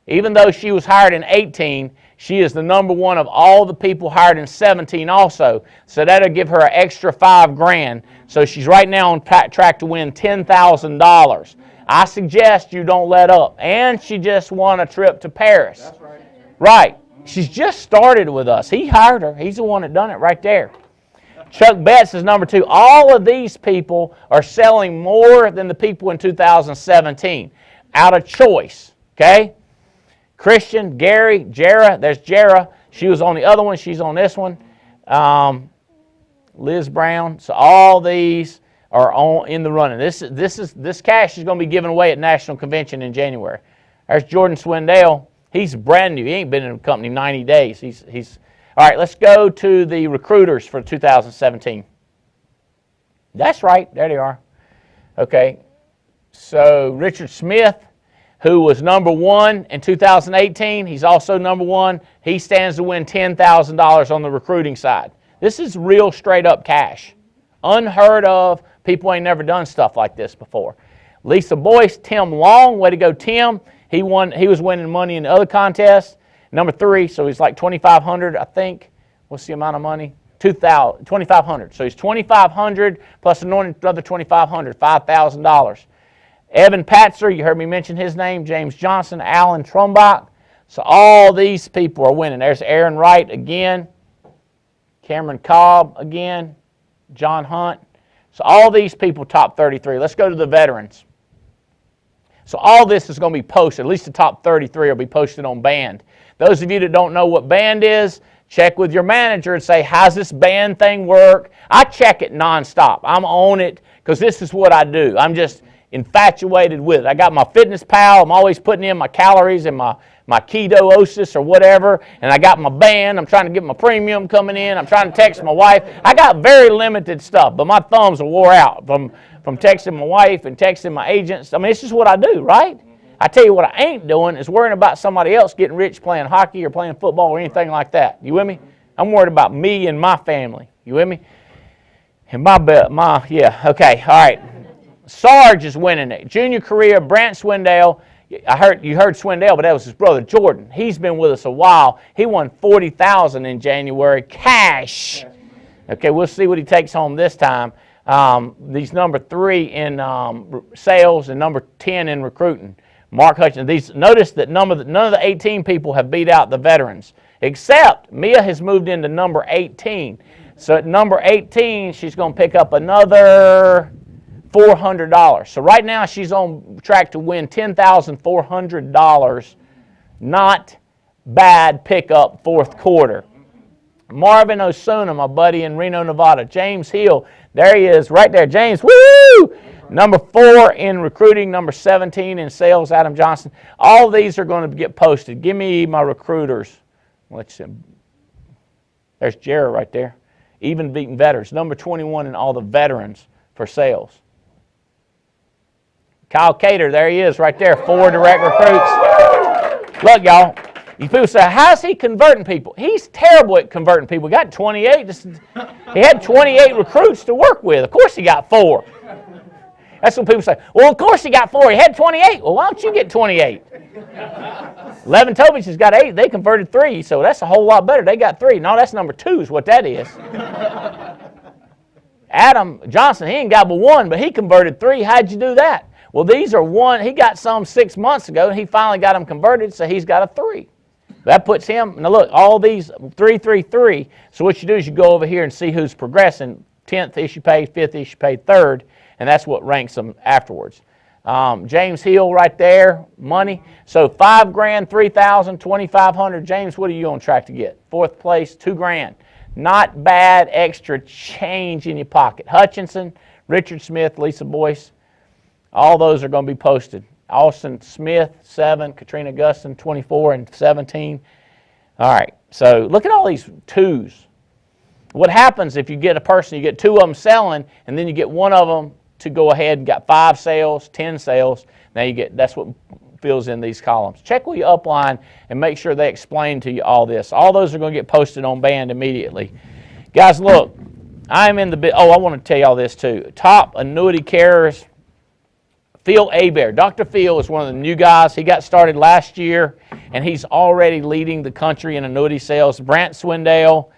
Speaker 2: even though she was hired in 18, she is the number 1 of all the people hired in 17 also. So that'll give her an extra $5,000. So she's right now on track to win $10,000. I suggest you don't let up. And she just won a trip to Paris. That's right. Right. She's just started with us. He hired her. He's the one that done it right there. Chuck Betts is number 2. All of these people are selling more than the people in 2017 out of choice. Okay? Christian, Gary, Jara, there's Jara. She was on the other one. She's on this one. Liz Brown. So all these are in the running. This cash is going to be given away at National Convention in January. There's Jordan Swindell. He's brand new. He ain't been in the company 90 days. He's all right. Let's go to the recruiters for 2017. That's right. There they are. Okay. So Richard Smith, who was number 1 in 2018. He's also number 1. He stands to win $10,000 on the recruiting side. This is real straight up cash. Unheard of. People ain't never done stuff like this before. Lisa Boyce, Tim Long, way to go Tim. He was winning money in the other contest. Number 3, so he's like $2,500, I think. What's the amount of money? $2,500. So he's $2,500 plus another $2,500, $5,000. Evan Patzer, you heard me mention his name, James Johnson, Alan Trumbach. So all these people are winning. There's Aaron Wright again, Cameron Cobb again, John Hunt. So all these people top 33. Let's go to the veterans. So all this is going to be posted. At least the top 33 will be posted on band. Those of you that don't know what band is, check with your manager and say, how's this band thing work? I check it nonstop. I'm on it because this is what I do. I'm just infatuated with it. I got my Fitness Pal. I'm always putting in my calories and my ketosis or whatever, and I got my band. I'm trying to get my premium coming in. I'm trying to text my wife. I got very limited stuff, but my thumbs are wore out from texting my wife and texting my agents. I mean, it's just what I do, right? I tell you what I ain't doing is worrying about somebody else getting rich playing hockey or playing football or anything like that. You with me? I'm worried about me and my family. You with me? And yeah, okay, all right. Sarge is winning it. Junior career, Brant Swindell. You heard Swindell, but that was his brother Jordan. He's been with us a while. He won $40,000 in January, cash. Okay, we'll see what he takes home this time. He's number 3 in sales and number 10 in recruiting. Mark Hutchins. Notice that none of the 18 people have beat out the veterans, except Mia has moved into number 18. So at number 18, she's going to pick up another $400. So right now she's on track to win $10,400. Not bad pickup fourth quarter. Marvin Osuna, my buddy in Reno, Nevada. James Hill, there he is right there. James, woo! Number 4 in recruiting, number 17 in sales, Adam Johnson. All of these are going to get posted. Give me my recruiters. Let's see. There's Jared right there. Even beating veterans. Number 21 in all the veterans for sales. Kyle Cater, there he is right there. 4 direct recruits. Look, y'all. You people say, how's he converting people? He's terrible at converting people. He got 28. He had 28 recruits to work with. Of course he got 4. That's what people say. Well, of course he got 4. He had 28. Well, why don't you get 28? Leventovich has got 8. They converted 3, so that's a whole lot better. They got 3. No, that's number 2 is what that is. Adam Johnson, he ain't got but 1, but he converted 3. How'd you do that? Well, these are 1. He got some 6 months ago, and he finally got them converted, so he's got a 3. That puts him, now look, all these 3, 3, 3. So what you do is you go over here and see who's progressing. 10th issue paid, 5th issue paid, 3rd, and that's what ranks them afterwards. James Hill right there, money. So $5,000, $3,000, $2,500. James, what are you on track to get? 4th place, $2,000. Not bad extra change in your pocket. Hutchinson, Richard Smith, Lisa Boyce, all those are going to be posted. Austin Smith, 7, Katrina Gustin, 24 and 17. All right, so look at all these 2s. What happens if you get a person, you get 2 of them selling, and then you get 1 of them to go ahead and got 5 sales, 10 sales. Now you get, that's what fills in these columns. Check with your upline and make sure they explain to you all this. All those are going to get posted on Band immediately. Guys, look, I'm in the, I want to tell you all this too. Top annuity carriers. Phil Hebert. Dr. Phil is one of the new guys. He got started last year, and he's already leading the country in annuity sales. Brant Swindell,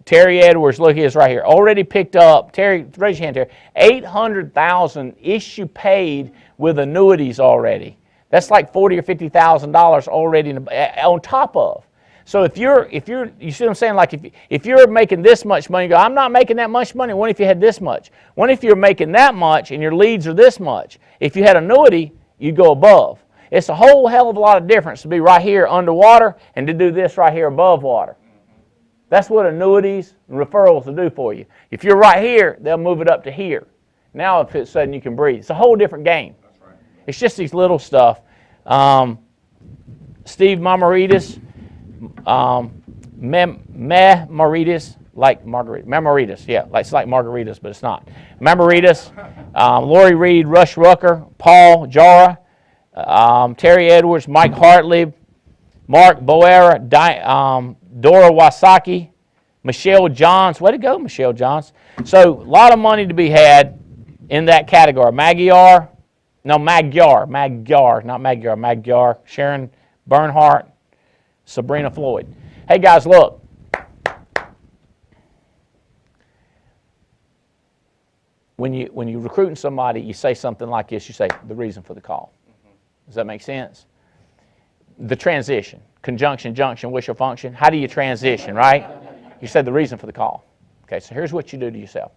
Speaker 2: Terry Edwards, look, he is right here. Already picked up, Terry, raise your hand, Terry, 800,000 issue paid with annuities already. That's like $40,000 or $50,000 already on top of. So if you're, you see what I'm saying? Like if you're making this much money, you go, I'm not making that much money. What if you had this much? What if you're making that much and your leads are this much? If you had annuity, you'd go above. It's a whole hell of a lot of difference to be right here underwater and to do this right here above water. That's what annuities and referrals will do for you. If you're right here, they'll move it up to here. Now, if it's sudden you can breathe. It's a whole different game. That's right. It's just these little stuff. Steve Mamaritis, Mamaritis, like margarita. Mamaritis, yeah, it's like margaritas, but it's not. Mamaritis, Lori Reed, Rush Rucker, Paul Jara, Terry Edwards, Mike Hartley, Mark Boera, Dora Wasaki, Michelle Johns. Way to go, Michelle Johns. So a lot of money to be had in that category. Magyar, not Magyar. Sharon Bernhardt, Sabrina Floyd. Hey guys, look. When you're recruiting somebody, you say something like this. You say the reason for the call. Does that make sense? The transition, conjunction, junction, wish or function. How do you transition, right? You said the reason for the call. Okay, so here's what you do to yourself.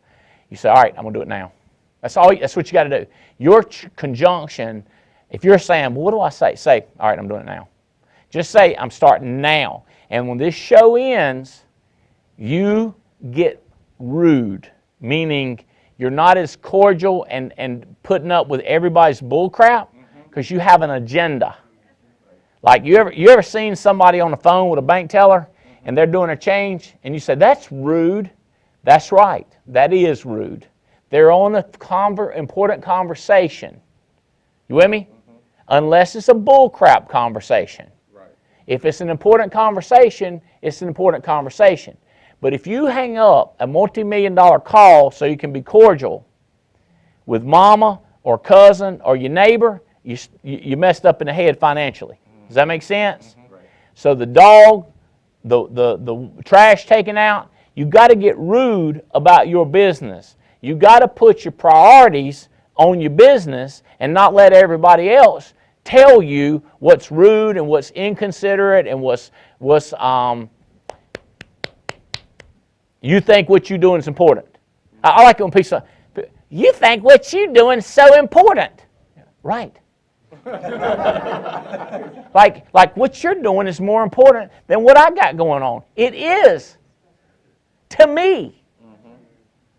Speaker 2: You say, all right, I'm going to do it now. That's what you got to do. Your conjunction, if you're saying, well, what do I say? Say, all right, I'm doing it now. Just say, I'm starting now. And when this show ends, you get rude, meaning you're not as cordial and putting up with everybody's bull crap. because you have an agenda. Like you ever seen somebody on the phone with a bank teller and they're doing a change and you say, that's rude. That's right. That is rude. They're on an important conversation. You with me? Unless it's a bullcrap conversation.
Speaker 3: Right.
Speaker 2: If it's an important conversation, it's an important conversation. But if you hang up a multi-million-dollar call so you can be cordial with mama or cousin or your neighbor, you messed up in the head financially. Does that make sense?
Speaker 3: Right.
Speaker 2: So the dog, the trash taken out, you got to get rude about your business. You got to put your priorities on your business and not let everybody else tell you what's rude and what's inconsiderate and what's you think what you're doing is important. I like it when people say, you think what you're doing is so important. Right. like what you're doing is more important than what I got going on. It is to me.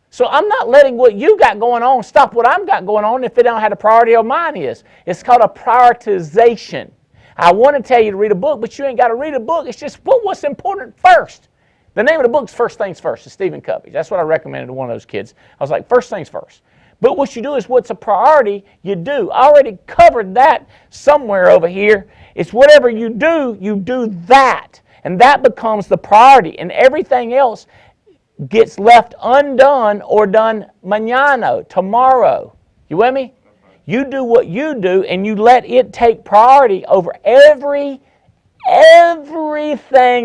Speaker 2: So I'm not letting what you got going on stop what I've got going on if it don't have the priority of mine is. It's called a prioritization. I want to tell you to read a book, but you ain't got to read a book. It's just put what's important first. The name of the book's First Things First. It's Stephen Covey's. That's what I recommended to one of those kids. I was like, first things first. But what you do is what's a priority, you do. I already covered that somewhere over here. It's whatever you do that. And that becomes the priority. And everything else gets left undone or done mañana, tomorrow. You with me? You do what you do and you let it take priority over everything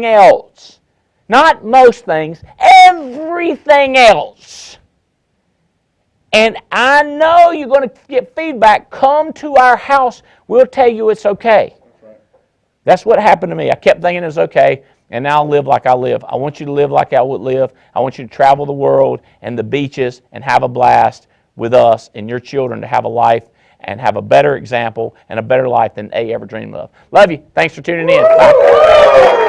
Speaker 2: else. Not most things, everything else. And I know you're going to get feedback. Come to our house. We'll tell you it's okay. That's what happened to me. I kept thinking it was okay, and now I'll live like I live. I want you to live like I would live. I want you to travel the world and the beaches and have a blast with us and your children to have a life and have a better example and a better life than they ever dreamed of. Love you. Thanks for tuning in. Bye.